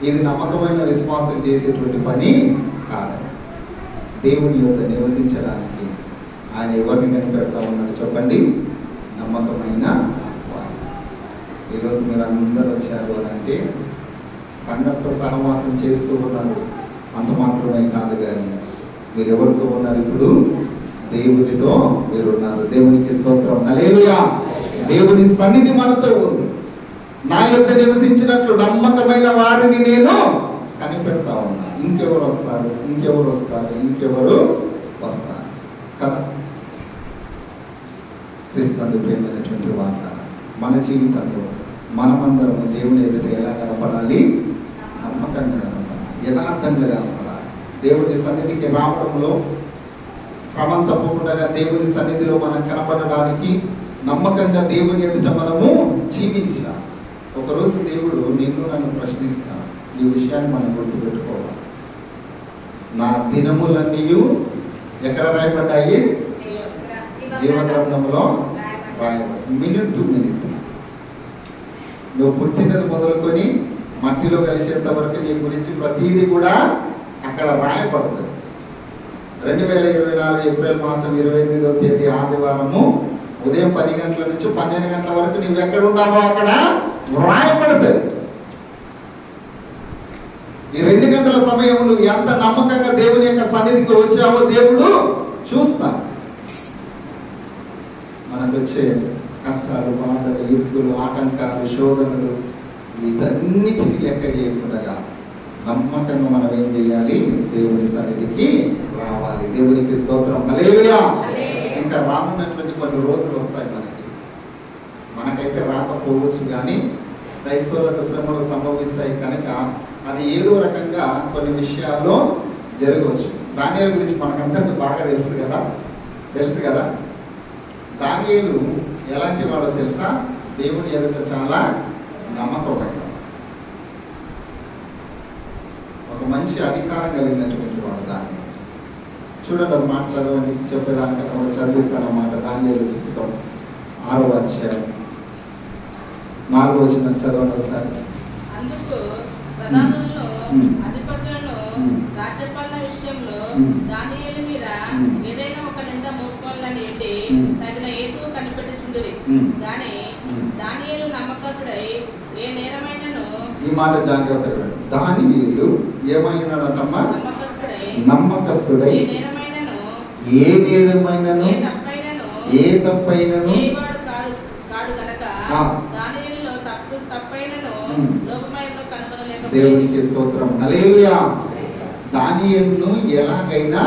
ఇది నమ్మకమైన విశ్వాసం చేసేటువంటి పని కాదు. దేవుని యొక్క నివసించడానికి ఆయన ఎవరిని కనిపెడతా ఉన్నాడు చెప్పండి? నమ్మకమైన వారు. ఈరోజు మీరు అందరూ వచ్చారు అని అంటే సంఘంతో సహవాసం చేస్తూ ఉన్నారు, అంత మాత్రమే కాదు. కానీ మీరు ఎవరితో ఉన్నారు? ఇప్పుడు దేవునితో మీరు ఉన్నారు. దేవునికి స్తోత్రం. హల్లెలూయా. దేవుని సన్నిధి మనతో ఉంది. నా యొద్ద నివసించినట్లు నమ్మకమైన వారిని నేను కనిపెడతా ఉన్నా. ఇంకెవరు వస్తారు, ఇంకెవరు వస్తారు, ఇంకెవరు వస్తారు కదా. క్రీస్తునందు ప్రేమైనటువంటి వార్త, మన జీవితంలో మనమందరం దేవుని ఎదుట ఎలా కనపడాలి? నమ్మకంగా కనపడాలి, యథార్థంగా కనపడాలి. దేవుని సన్నిధికి రావడంలో క్రమం తప్పకుండా దేవుని సన్నిధిలో మనం కనపడడానికి నమ్మకంగా దేవుని ఎదుట మనము జీవించాలి. ఒకరోజు దేవుడు నిన్ను నన్ను ప్రశ్నిస్తాను. ఈ విషయాన్ని మనం గుర్తుపెట్టుకోవాలి. నా దినములన్నీ ఎక్కడ రాయబడ్డాయి? జీవగ్రంథంలో రాయబడ్డాయి. మినిట్ టు మినిట్, నువ్వు పుట్టినది మొదలుకొని మట్టిలో కలిసేంత వరకు నీ గురించి ప్రతిదీ కూడా అక్కడ రాయబడుతుంది. 2024 ఏప్రిల్ మాసం 28వ తేదీ ఆదివారము ఉదయం 10 గంటల నుంచి 12 గంటల వరకు నువ్వు ఎక్కడ ఉన్నావో అక్కడ రాయబడుతుంది. ఈ 2 గంటల సమయం నువ్వు ఎంత నమ్మకంగా దేవుని యొక్క సన్నిధికి వచ్చావో దేవుడు చూస్తాడు. మనకు వచ్చే కష్టాలు, బాధలు, ఇరుకులు, ఆటంకాలు, శోధనలు వీటన్నిటిని లెక్క చేయకుండా నమ్మకంగా మనం ఏం చేయాలి? దేవుని సన్నిధికి రావాలి. దేవునికి స్తోత్రం. హల్లెలూయా. ఇంకా రానున్నటువంటి కొన్ని రోజులు వస్తాయి మనకైతే రాకపోవచ్చు, కానీ క్రైస్తవులకు శ్రమలు సంభవిస్తాయి కనుక అది ఏదో రకంగా కొన్ని విషయాల్లో జరగవచ్చు. దానియేలు గురించి మనకందరికీ బాగా తెలుసు కదా. దానియేలు ఎలాంటి వాడో తెలుసా? దేవుని ఎదుట చాలా నమ్మకమైన, ఒక మంచి అధికారం కలిగినటువంటి వాడు. దాన్ని చూడండి, ఒక మాట చదవండి, చెప్పేదానికన్నా కూడా చదివిస్తానమాట. దానియేలు పుస్తకం 6వ అధ్యాయం 4వ వచనం చదవండి ఒకసారి. అందుకు ప్రధానులను, అధిపతులను, రాజ్యపాలన విషయంలో దానియేలు మీద ఏదైనా ఒక నింద మోపాలని తగిన హేతువు కనిపెట్టుచుండిరి. గాని దానియేలు నమ్మకస్తుడై ఏ నేరమైనను, ఈ మాట జాగ్రత్తగా, దానియేలు ఏమైనాడమ్మా? నమ్మకస్తుడై ఏ నేరమైనను, ఏ తప్పైనను చేయవాడు కాడు గనక దానియేలులో తప్పైనను లోపమైనను కనుగొనలేకపోయాడు. దేవునికి స్తోత్రం. హల్లెలూయా. దానియేలును ఎలాగైనా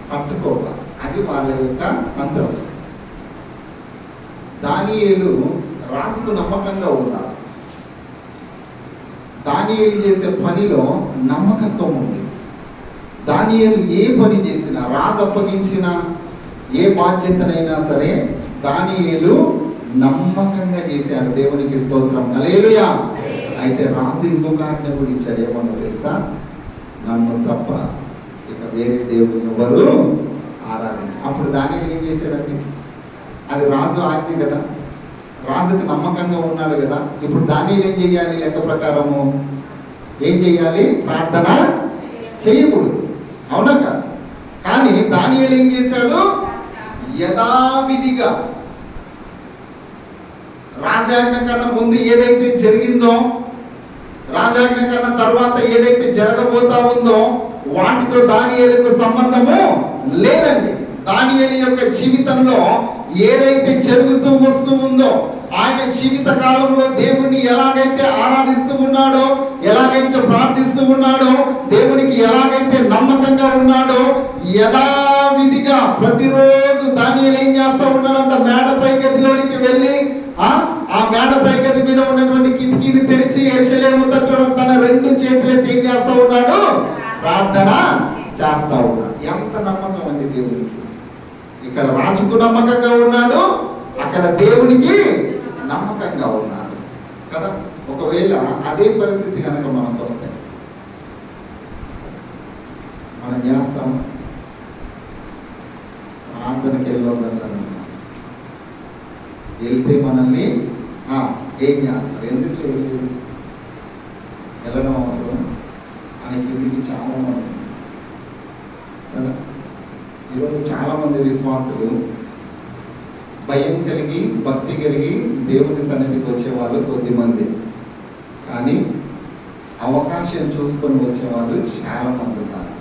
పట్టుకోవాలి, అది వాళ్ళ యొక్క తంత్రం. దానియేలు రాజుకు నమ్మకంగా ఉన్నాడు. దానియేలు చేసే పనిలో నమ్మకత్వం ఉంది. దానియేలు ఏ పని చేసినా, రాజు అప్పగించిన ఏ బాధ్యతనైనా సరే దానియేలు నమ్మకంగా చేశాడు. దేవునికి స్తోత్రం. హల్లెలూయా. అయితే రాజు ఇంకొక ఆజ్ఞ కూడా ఇచ్చాడు. ఏమన్నా తెలుసా? నన్ను తప్ప ఇక వేరే దేవుని ఎవరు ఆరాధించు. అప్పుడు దానియేలు ఏం చేశాడండి? అది రాజు ఆజ్ఞ కదా, రాజుకు నమ్మకంగా ఉన్నాడు కదా. ఇప్పుడు దానియేలు ఏం చేయాలి? లెక్క ప్రకారము ఏం చేయాలి? ప్రార్థన చేయకూడదు, అవునా కదా? కానీ దానియేలు ఏం చేశాడు? యథావిధిగా రాజాజ్ఞ కన్నా ముందు ఏదైతే జరిగిందో, రాజాజ్ఞ కన్నా తర్వాత ఏదైతే జరగబోతా ఉందో వాటితో దానియేలుకు సంబంధము లేదండి. దానియేలు యొక్క జీవితంలో ఏదైతే జరుగుతూ వస్తూ ఉందో, ఆయన జీవిత కాలంలో దేవుణ్ణి ఎలాగైతే ఆరాధిస్తూ ఉన్నాడో, ఎలాగైతే ప్రార్థిస్తూ ఉన్నాడో, దేవునికి ఎలాగైతే నమ్మకంగా ఉన్నాడో, యథావిధిగా ప్రతిరోజు దానియేలు ఏం చేస్తూ ఉన్నాడంట? మేడపై గదిలోనికి వెళ్ళి ఆ మేడపై గది మీద ఉన్నటువంటి కిటికీని తెరిచి యెరూషలేము తట్టు తన 2 చేతులెత్తి ఏం చేస్తూ ఉన్నాడు? ప్రార్థన చేస్తా ఉన్నాడు. ఎంత నమ్మకం అండి దేవునికి! ఇక్కడ రాజుకు నమ్మకంగా ఉన్నాడు, అక్కడ దేవునికి నమ్మకంగా ఉన్నాడు కదా. ఒకవేళ అదే పరిస్థితి కనుక మనకు వస్తే మనం చేస్తాం, ప్రార్థనకి వెళ్ళొద్దంటారు. వెళ్తే మనల్ని ఏం చేస్తారు? ఎందుకు వెళ్ళడం అవసరం అని కిందికి చాలా మంది కదా. ఈరోజు చాలా మంది విశ్వాసులు భయం కలిగి, భక్తి కలిగి దేవుని సన్నిధికి వచ్చేవాళ్ళు కొద్దిమంది, కానీ అవకాశం చూసుకొని వచ్చేవాళ్ళు చాలా మంది ఉన్నారు.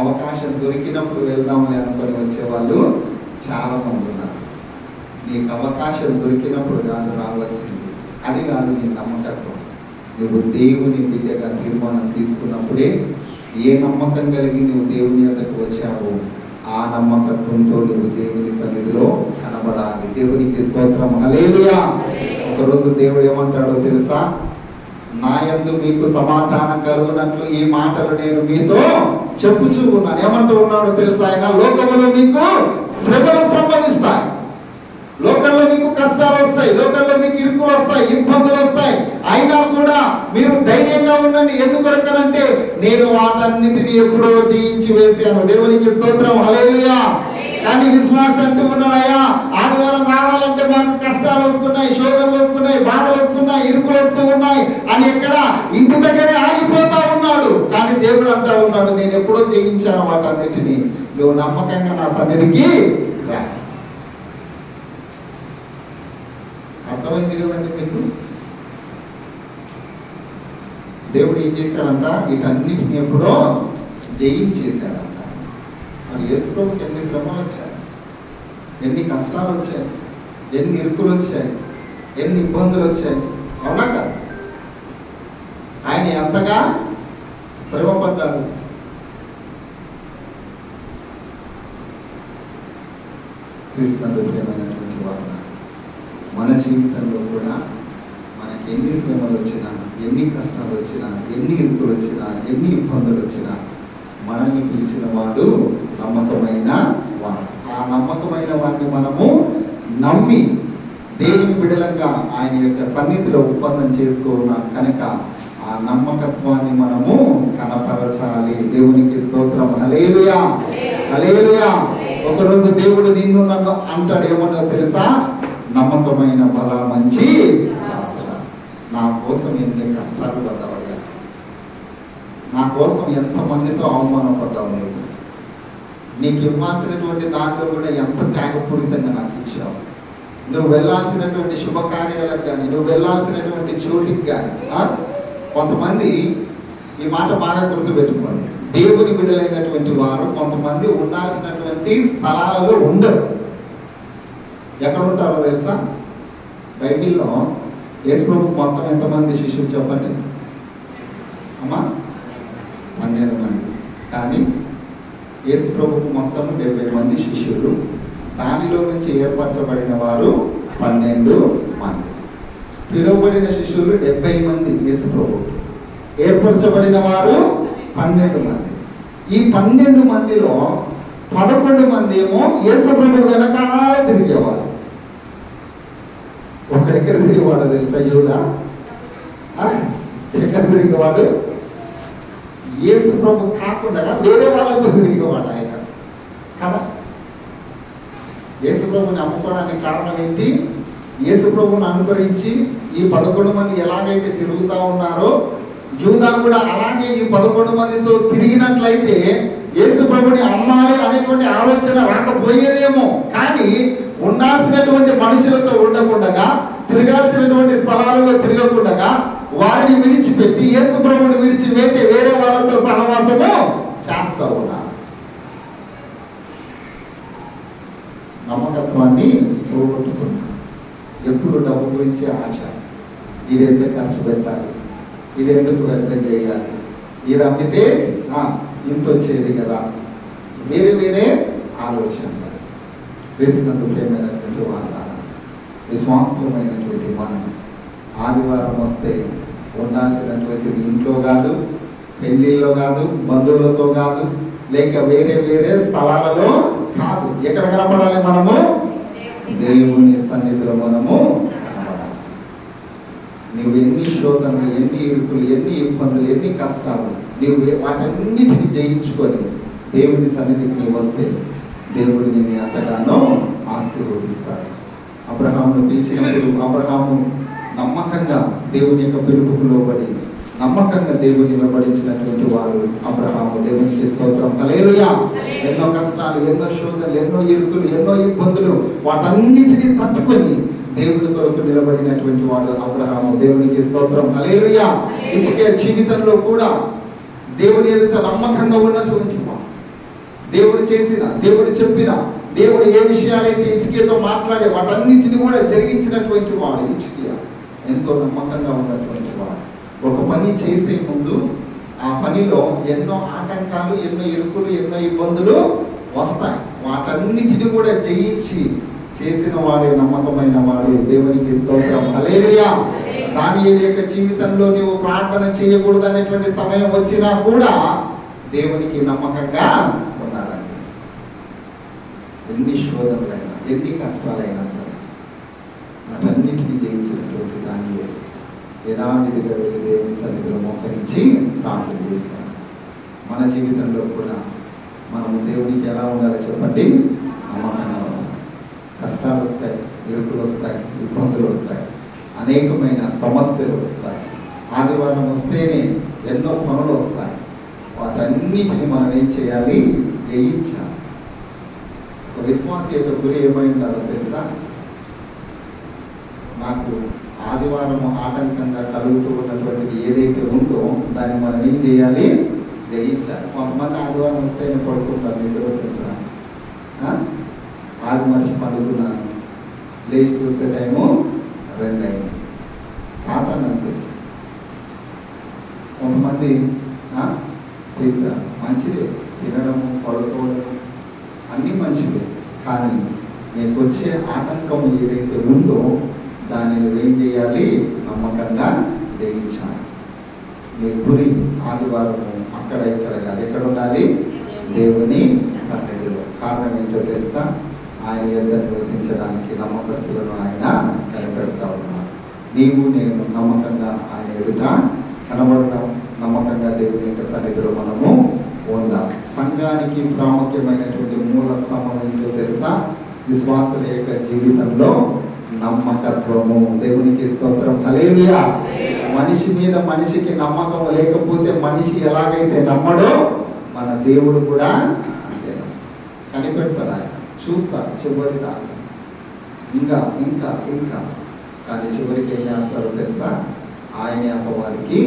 అవకాశం దొరికినప్పుడు వెళ్దాంలే అనుకొని వచ్చేవాళ్ళు చాలా మంది ఉన్నారు. నీకు అవకాశం దొరికినప్పుడు కాదు రావాల్సింది, అది కాదు నీ నమ్మకత్వం. నువ్వు దేవుని బిడ్డగా తీర్మానం తీసుకున్నప్పుడే, ఏ నమ్మకం కలిగి నువ్వు దేవుని యొద్దకు వచ్చావో ఆ నమ్మకత్వంతో నువ్వు దేవుని సన్నిధిలో కనబడాలి. దేవునికి స్తోత్రం. హల్లెలూయా. ఒకరోజు దేవుడు ఏమంటాడో తెలుసా? నా యందు మీకు సమాధానం కలుగునట్లు ఈ మాటలు నేను మీతో చెప్పుచూ ఉన్నాను. ఏమంటూ ఉన్నాడో తెలుసా? ఆయన లోకములో మీకు శ్రమలు సంభవిస్తాయి, లోకంలో మీకు కష్టాలు వస్తాయి, లోకంలో మీకు ఇరుకులు వస్తాయి, ఇబ్బందులు వస్తాయి, అయినా కూడా మీరు ధైర్యంగా ఉండండి. ఎందుకొరకనంటే నేను వాటన్నిటిని ఎప్పుడో జయించి వేసాను. దేవునికి స్తోత్రం. హల్లెలూయా. కానీ విశ్వాసం అంటూ ఉన్నాడయ్యా, ఆదివారం రావాలంటే మాకు కష్టాలు వస్తున్నాయి, శోధనలు వస్తున్నాయి, బాధలు వస్తున్నాయి, ఇరుకులు వస్తూ ఉన్నాయి అని ఎక్కడ ఇంటి దగ్గరే ఆగిపోతా ఉన్నాడు. కానీ దేవుడు అంటా ఉన్నాడు, నేను ఎప్పుడో జయించాను వాటన్నిటిని, నువ్వు నమ్మకంగా నా సన్నిధికి రా. అర్థమైంది కదండి మీకు? దేవుడు ఏం చేశాడంట? వీటన్నిటిని ఎప్పుడో జయించేశాడంట. మరి యేసు ప్రభుకి ఎన్ని శ్రమలు వచ్చాయి, ఎన్ని కష్టాలు వచ్చాయి, ఎన్ని ఇరుకులు వచ్చాయి, ఎన్ని ఇబ్బందులు వచ్చాయి, అవునా కాదు? ఆయన ఎంతగా శ్రమపడ్డాడు. క్రీస్తునందు ప్రియమైనటువంటి వారు, మన జీవితంలో కూడా మనకి ఎన్ని శ్రమలు వచ్చినా, ఎన్ని కష్టాలు వచ్చినా, ఎన్ని ఇరుకులు వచ్చినా, ఎన్ని ఇబ్బందులు వచ్చినా, మనల్ని పిలిచిన వాడు నమ్మకమైన వాడు. ఆ నమ్మకమైన వాడిని మనము నమ్మి దేవుని బిడలంగా ఆయన యొక్క సన్నిధిలో ఒప్పందం చేసుకున్నాం కనుక ఆ నమ్మకత్వాన్ని మనము కనపరచాలి. దేవునికి స్తోత్రం. హల్లెలూయా, హల్లెలూయా. ఒకరోజు దేవుడు నిన్ను నన్ను అంటాడు, ఏమన్నా తెలుసా? నమ్మకమైన బల మంచి నా కోసం ఎన్ని కష్టాలు పడ్డావయ్యా, నా కోసం ఎంతమందితో అవమానపడ్డావు, నీకు ఇవ్వాల్సినటువంటి దాంట్లో కూడా ఎంత త్యాగపూరితంగా నాకు ఇచ్చావు. నువ్వు వెళ్ళాల్సినటువంటి శుభకార్యాలకు కానీ, నువ్వు వెళ్ళాల్సినటువంటి చోటికి కానీ. కొంతమంది ఈ మాట బాగా గుర్తుపెట్టుకోండి, దేవుని బిడ్డలైనటువంటి వారు కొంతమంది ఉండాల్సినటువంటి స్థలాలలో ఉండరు. ఎక్కడ ఉంటారో తెలుసా? బైబిల్లో యేసు ప్రభువు మొత్తం ఎంతమంది శిష్యులు చెప్పండి అమ్మా? 12 మంది. కానీ యేసు ప్రభువుకు మొత్తం 70 మంది శిష్యులు. దానిలో నుంచి ఏర్పరచబడిన వారు 12 మంది. పిలువబడిన శిష్యులు 70 మంది యేసు ప్రభువు, ఏర్పరచబడిన వారు 12 మంది. ఈ 12 మందిలో 11 మంది ఏమో యేసు ప్రభువు వెనకాల తిరిగేవారు. ఒకడెక్కడ తిరిగేవాడు తెలుసా? యూదా. ఎక్కడ తిరిగేవాడు? యేసు ప్రభు కాకుండా వేరే వాళ్ళతో తిరిగేవాడు ఆయన కదా. యేసు ప్రభుని అమ్ముకోవడానికి కారణం ఏంటి? యేసు ప్రభుని అనుసరించి ఈ 11 మంది ఎలాగైతే తిరుగుతూ ఉన్నారో, యూదా కూడా అలాగే ఈ 11 మందితో తిరిగినట్లయితే యేసు ప్రభుని అమ్మాలి అనేటువంటి ఆలోచన రాకపోయేదేమో. కానీ ఉండాల్సినటువంటి మనుషులతో ఉండకుండా, తిరగాల్సినటువంటి స్థలాలలో తిరగకుండా వారిని విడిచిపెట్టి యేసు ప్రభుని విడిచిపెట్టి వేరే వాళ్ళతో సహవాసము చేస్తూ ఉన్నారు. నమ్మకత్వాన్ని పోగొట్టుకున్నారు. ఎప్పుడు డబ్బు గురించి ఆశ, ఇది ఎంత ఖర్చు పెట్టాలి, ఇది ఎందుకు వ్యర్థం చేయాలి, ఇది అమ్మితే ఇంత వచ్చేది కదా, వేరే వేరే ఆలోచన. క్రీస్తునందు ప్రియమైనటువంటి వాళ్ళ, విశ్వాసమైనటువంటి మనం ఆదివారం వస్తే ఉండాల్సినటువంటిది ఇంట్లో కాదు, పెళ్ళిళ్ళలో కాదు, బంధువులతో కాదు, లేక వేరే వేరే స్థలాలలో కాదు. ఎక్కడ కనపడాలి? మనము దేవుని సన్నిధిలో మనము కనపడాలి. నువ్వు ఎన్ని శోధనలు, ఎన్ని ఇరుకులు, ఎన్ని ఇబ్బందులు, ఎన్ని కష్టాలు, నువ్వు వాటన్నిటిని జయించుకొని దేవుని సన్నిధికి వస్తే దేవుడు నిన్ను ఎంతగానో ఆశీర్వదిస్తాడు. అబ్రహామును పిలిచినప్పుడు అబ్రహాము నమ్మకంగా దేవుని యొక్క పిలుపుకు లోబడి నమ్మకంగా దేవుని వెంబడించినటువంటి వాడు అబ్రహాము. దేవునికి స్తోత్రం. హల్లెలూయా. ఎన్నో కష్టాలు, ఎన్నో శోధనలు, ఎన్నో ఇరుకులు, ఎన్నో ఇబ్బందులు, వాటన్నిటిని తట్టుకొని దేవుని కొరకు నిలబడినటువంటి వాడు అబ్రహాము. దేవునికి స్తోత్రం. హల్లెలూయా. హిజ్కియా జీవితంలో కూడా దేవుని ఎదుట నమ్మకంగా ఉన్నటువంటి వాడు. దేవుడు చేసిన, దేవుడు చెప్పిన, దేవుడు ఏ విషయాలైతే హిజ్కియాతో మాట్లాడే వాటన్నిటిని కూడా జరిగించినటువంటి వాడు హిజ్కియా. ఎంతో నమ్మకంగా ఉన్నటువంటి వాడు. ఒక పని చేసే ముందు ఆ పనిలో ఎన్నో ఆటంకాలు, ఎన్నో ఇరుకులు, ఎన్నో ఇబ్బందులు వస్తాయి. వాటన్నిటిని కూడా జయించి చేసిన వాడే నమ్మకమైన వాడు. దేవునికి స్తోత్రం. హల్లెలూయా. దానియేలు యొక్క జీవితంలో నీవు ప్రార్థన చేయకూడదు అనేటువంటి సమయం వచ్చినా కూడా దేవునికి నమ్మకంగా ఉన్నాడండి. ఎన్ని శోధనలైనా, ఎన్ని కష్టాలైనా సరే వాటన్నిటిని జయించినటువంటి దానియేలు యథావిధిగా వెళ్ళి దేవుని సన్నిధిలో మోకరించి ప్రార్థన చేస్తాను. మన జీవితంలో కూడా మనము దేవునికి ఎలా ఉండాలో చెప్పండి? నమ్మకంగా ఉండాలి. కష్టాలు వస్తాయి, ఇరుకులు వస్తాయి, ఇబ్బందులు వస్తాయి, అనేకమైన సమస్యలు వస్తాయి. ఆదివారం వస్తేనే ఎన్నో పనులు వస్తాయి. వాటన్నిటిని మనం ఏం చేయాలి? జయించాలి. ఒక విశ్వాస యొక్క గురి ఏమై ఉండాలో తెలుసా? నాకు ఆదివారం ఆటంకంగా కలుగుతూ ఉన్నటువంటిది ఏదైతే ఉందో దాన్ని మనం ఏం చేయాలి? జయించాలి. కొంతమంది ఆదివారం వస్తే పడుకుంటారు నిద్ర వస్తుంది. ఆది మనిషి పడుకున్నాను, లేచి చూస్తే టైము 2 అయింది. సాతాను అంతే. కొంతమంది తింటారు, మంచిదే, తినడము పడుకోవడము అన్నీ మంచిదే. కానీ నీకు వచ్చే ఆటంకం ఏదైతే ఉందో దాన్ని నువ్వేం చేయాలి? నమ్మకంగా జయించాలి. నీ గురి ఆదివారము అక్కడ ఇక్కడ కాదు, ఎక్కడ ఉండాలి? దేవుని సన్నిధిలో. కారణం ఏంటో తెలుసా? ఆయన యొద్ద నివసించడానికి నమ్మకస్తులను ఆయన కనిపెడతా ఉన్నారు. నీవు నేను నమ్మకంగా ఆయన ఎదుట కనబడతాం. నమ్మకంగా దేవుని యొక్క సన్నిధిలో మనము ఉందాం. సంఘానికి ప్రాముఖ్యమైనటువంటి మూల స్తంభం ఏంటో తెలుసా? విశ్వాసుల యొక్క జీవితంలో నమ్మకత్వము. దేవునికి స్తోత్రం. హల్లెలూయా. మనిషి మీద మనిషికి నమ్మకం లేకపోతే మనిషి ఎలాగైతే నమ్మడో మన దేవుడు కూడా అంతే. కనిపెడతాడు ఆయన, చూస్తాడు చివరి దాకా, ఇంకా ఇంకా ఇంకా. కానీ చివరికి ఏం చేస్తారో తెలుసా? ఆయనే అపవాదికి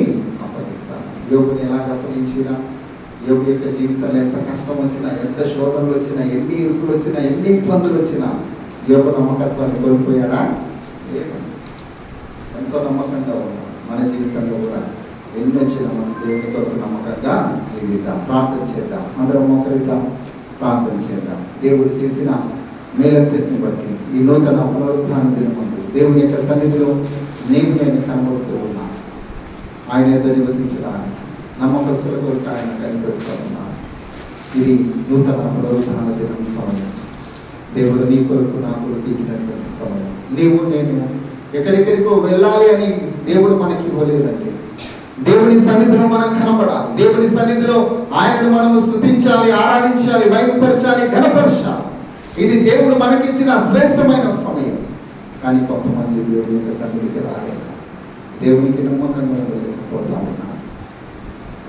అప్పగిస్తారు. యోగుని ఎలాగ అప్పగించినా, యోగు యొక్క జీవితంలో ఎంత కష్టం వచ్చినా, ఎంత శోధనలు వచ్చినా, ఎన్ని ఇరుకులు వచ్చినా, ఎన్ని ఇబ్బందులు వచ్చినా యోగ నమ్మకత్వాన్ని కోల్పోయాడా? లేదు. ఎంతో నమ్మకంగా ఉన్నాం. మన జీవితంలో కూడా ఎన్ని వచ్చినా మనం దేవుని కొరకు నమ్మకంగా జీవిద్దాం. ప్రార్థన చేద్దాం. అందరం మోకరిద్దాం, ప్రార్థన చేద్దాం. దేవుడు చేసిన మేలంతటిని బట్టి ఈ నూతన పునరుద్ధాన దినమందు దేవుని యొక్క సన్నిధిలో నేను కనబడుతూ ఉన్నాను. ఆయన ఎదురు నివసించడానికి నమ్మకస్తుల కొరకు ఆయన కనిపెడుతూ ఉన్నాను. ఇది నూతన పునరుద్ధాన దినం సమయం. దేవుడు నీ కొరకు నా కొరకు ఇచ్చినటువంటి సమయం. నీవు నేను ఎక్కడెక్కడికో వెళ్ళాలి అని దేవుడు మనకి ఇవ్వలేదండి. దేవుని సన్నిధిలో మనం కనపడాలి. దేవుని సన్నిధిలో ఆయనను మనము స్తుతించాలి, ఆరాధించాలి, వైపరచాలి, ఘనపరచాలి. ఇది దేవుడు మనకిచ్చిన శ్రేష్టమైన సమయం. కానీ కొంతమంది దేవుని యొక్క సన్నిధికి రాలేదు, దేవునికి నమ్మకంగా వెళ్ళకపోతా ఉన్నారు.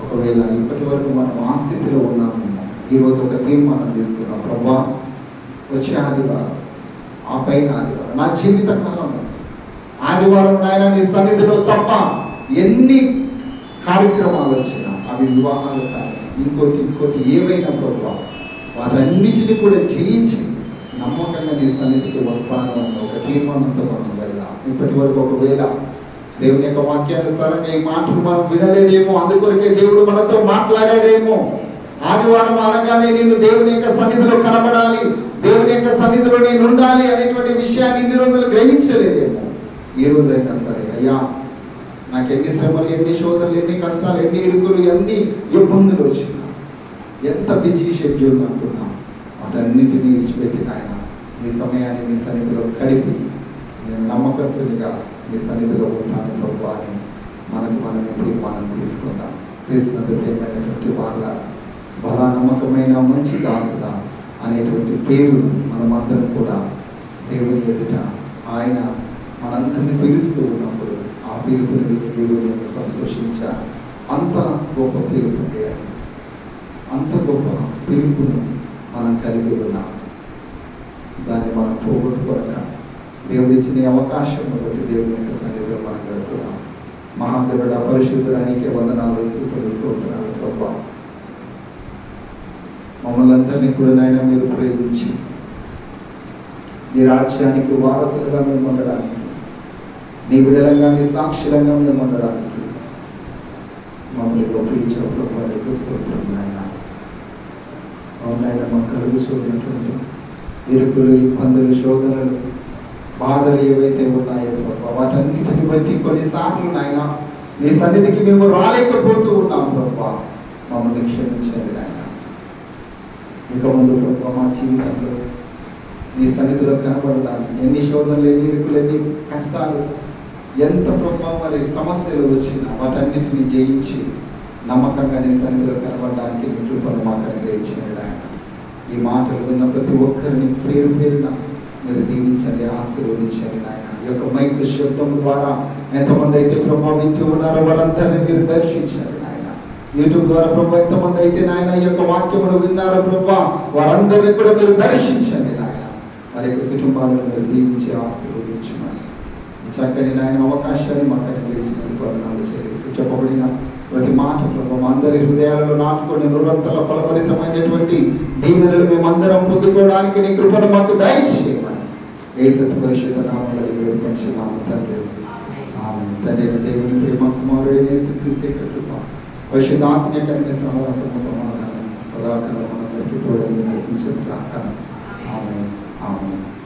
ఒకవేళ ఇప్పటి వరకు మనం ఆ స్థితిలో ఉన్నాము, ఈరోజు ఒక తీర్మానం తీసుకున్నాం. ప్రభువా, వచ్చే ఆదివారం, ఆ పైన ఆదివారం, నా జీవిత కాలంలో ఆదివారం నాయన నీ సన్నిధిలో తప్ప ఎన్ని కార్యక్రమాలు వచ్చినా, అవి వివాహాలు కానీ ఇంకోటి ఏవైనా ప్రభువా, వాటన్నిటిని కూడా జయించి నమ్మకంగా నీ సన్నిధికి వస్తాను అన్న ఒక తీర్మానంతో మనం వెళ్ళాం. ఇప్పటి వరకు ఒకవేళ దేవుని యొక్క వాక్యానుసారంగా ఈ మాటలు మనం వినలేదేమో, అందుకొరకే దేవుడు మనతో మాట్లాడాడేమో. ఆదివారం అనగానే నేను దేవుని యొక్క సన్నిధిలో కనబడాలి, దేవుని యొక్క సన్నిధిలో నేను ఉండాలి అనేటువంటి విషయాన్ని ఇన్ని రోజులు గ్రహించలేదేమో. ఈ రోజైనా సరే, అయ్యా నాకు ఎన్ని శ్రమలు, ఎన్ని శోధనలు, ఎన్ని కష్టాలు, ఎన్ని ఇరుకులు, ఎన్ని ఇబ్బందులు వచ్చినా, ఎంత బిజీ షెడ్యూల్ అనుకున్నాం, వాటన్నిటినీ విడిచిపెట్టి ఆయన నీ సమయాన్ని నీ సన్నిధిలో గడిపి నేను నమ్మకస్తునిగా నీ సన్నిధిలో ఉంటాను ప్రభు అని మనమే తీర్మానం తీసుకుందాం. క్రీస్తునైనటువంటి వాళ్ళ బలా నమ్మకమైన మంచి దాసుదా అనేటువంటి పేరు మనమందరం కూడా దేవుని ఎదుట ఆయన మనందరినీ పిలుస్తూ ఉన్నప్పుడు ఆ పిలుపుని దేవుని సంతోషించాలి. అంత గొప్ప పిలుపు, అంత గొప్ప పిలుపును మనం కలిగి ఉన్నాం. దాన్ని మనం పోగొట్టుకోక దేవుడు ఇచ్చిన అవకాశం బట్టి దేవుని యొక్క సన్నిధిలో మనం గడుపుతున్నాం. మహాదేవుడు అపరిశుద్ధుడానికి వందనాలు, స్తుతులు, స్తోత్రాలు ప్రభా. మమ్మల్ని అందరినీ కూడా నాయన మీరు ప్రేమించి నీ రాజ్యానికి వారసులుగా మేము ఉండడానికి, నీ బిడ్డలంగా నీ సాక్షులంగా మేము ఉండడానికి మమ్మల్ని గొప్ప ప్రభావితం స్తోత్రం నాయన. అవునాయన మాకు కలుగు చూడటువంటి ఇరుకులు, ఇబ్బందులు, శోధనలు, బాధలు ఏవైతే ఉన్నాయో ప్రభావ, వాటన్నిటిని బట్టి కొన్నిసార్లు నాయన నీ సన్నిధికి మేము రాలేకపోతూ ఉన్నాం ప్రభావ. మమ్మల్ని క్షమించండి నాయన. ఇక ముందు ప్రభావ మా జీవితంలో నీ సన్నిధిలో కనబడడానికి ఎన్ని శోధనలు, ఎన్ని ఇరుకులు, ఎన్ని కష్టాలు, ఎంత ప్రభావం మరి సమస్యలు వచ్చినా వాటన్నిటిని జయించి నమ్మకంగా నీ సన్నిధిలో కనబడడానికి నీ కృపను మాకు అనుగ్రహించండి ఆయన. ఈ మాటలు విన్న ప్రతి ఒక్కరిని పేరు పేరున మీరు దీవించండి, ఆశీర్వదించండి నాయన. ఈ యొక్క మైక్ శబ్దం ద్వారా ఎంతమంది అయితే ప్రభావం వింటూ ఉన్నారో వారందరినీ మీరు దర్శించండి నాయన. యూట్యూబ్ ద్వారా ప్రభావ ఎంతమంది అయితే నాయన ఈ యొక్క వాక్యములు విన్నారో ప్రభావ వారందరినీ కూడా మీరు దర్శించండి నాయన. వారి యొక్క కుటుంబాలను మీరు దీవించి ఆశీర్వదించమని చక్కని నాయన అవకాశాన్ని మాకు అనుగ్రహించినందుకు వందనాలు చెల్లిస్తూ చెప్పబడిన ప్రతి మాట ప్రభు మా అందరి హృదయాలలో నాటుకొని నిరంతర ఫలభరితమైనటువంటి దీవెనలు మేమందరం పొందుకోవడానికి నీ కృపను మాకు దయచేయమని యేసు పరిశుద్ధ నామములో వేడుకొంచున్నాము తండ్రి. ఆమేన్. తండ్రి దేవుని ప్రేమ కుమారుడైన యేసుక్రీస్తు యొక్క కృప పరిశుద్ధాత్మ యొక్క సహవాసము సమాధానం సదాకాలం మనందరికీ తోడై నడిపించును గాక. ఆమేన్. ఆమేన్.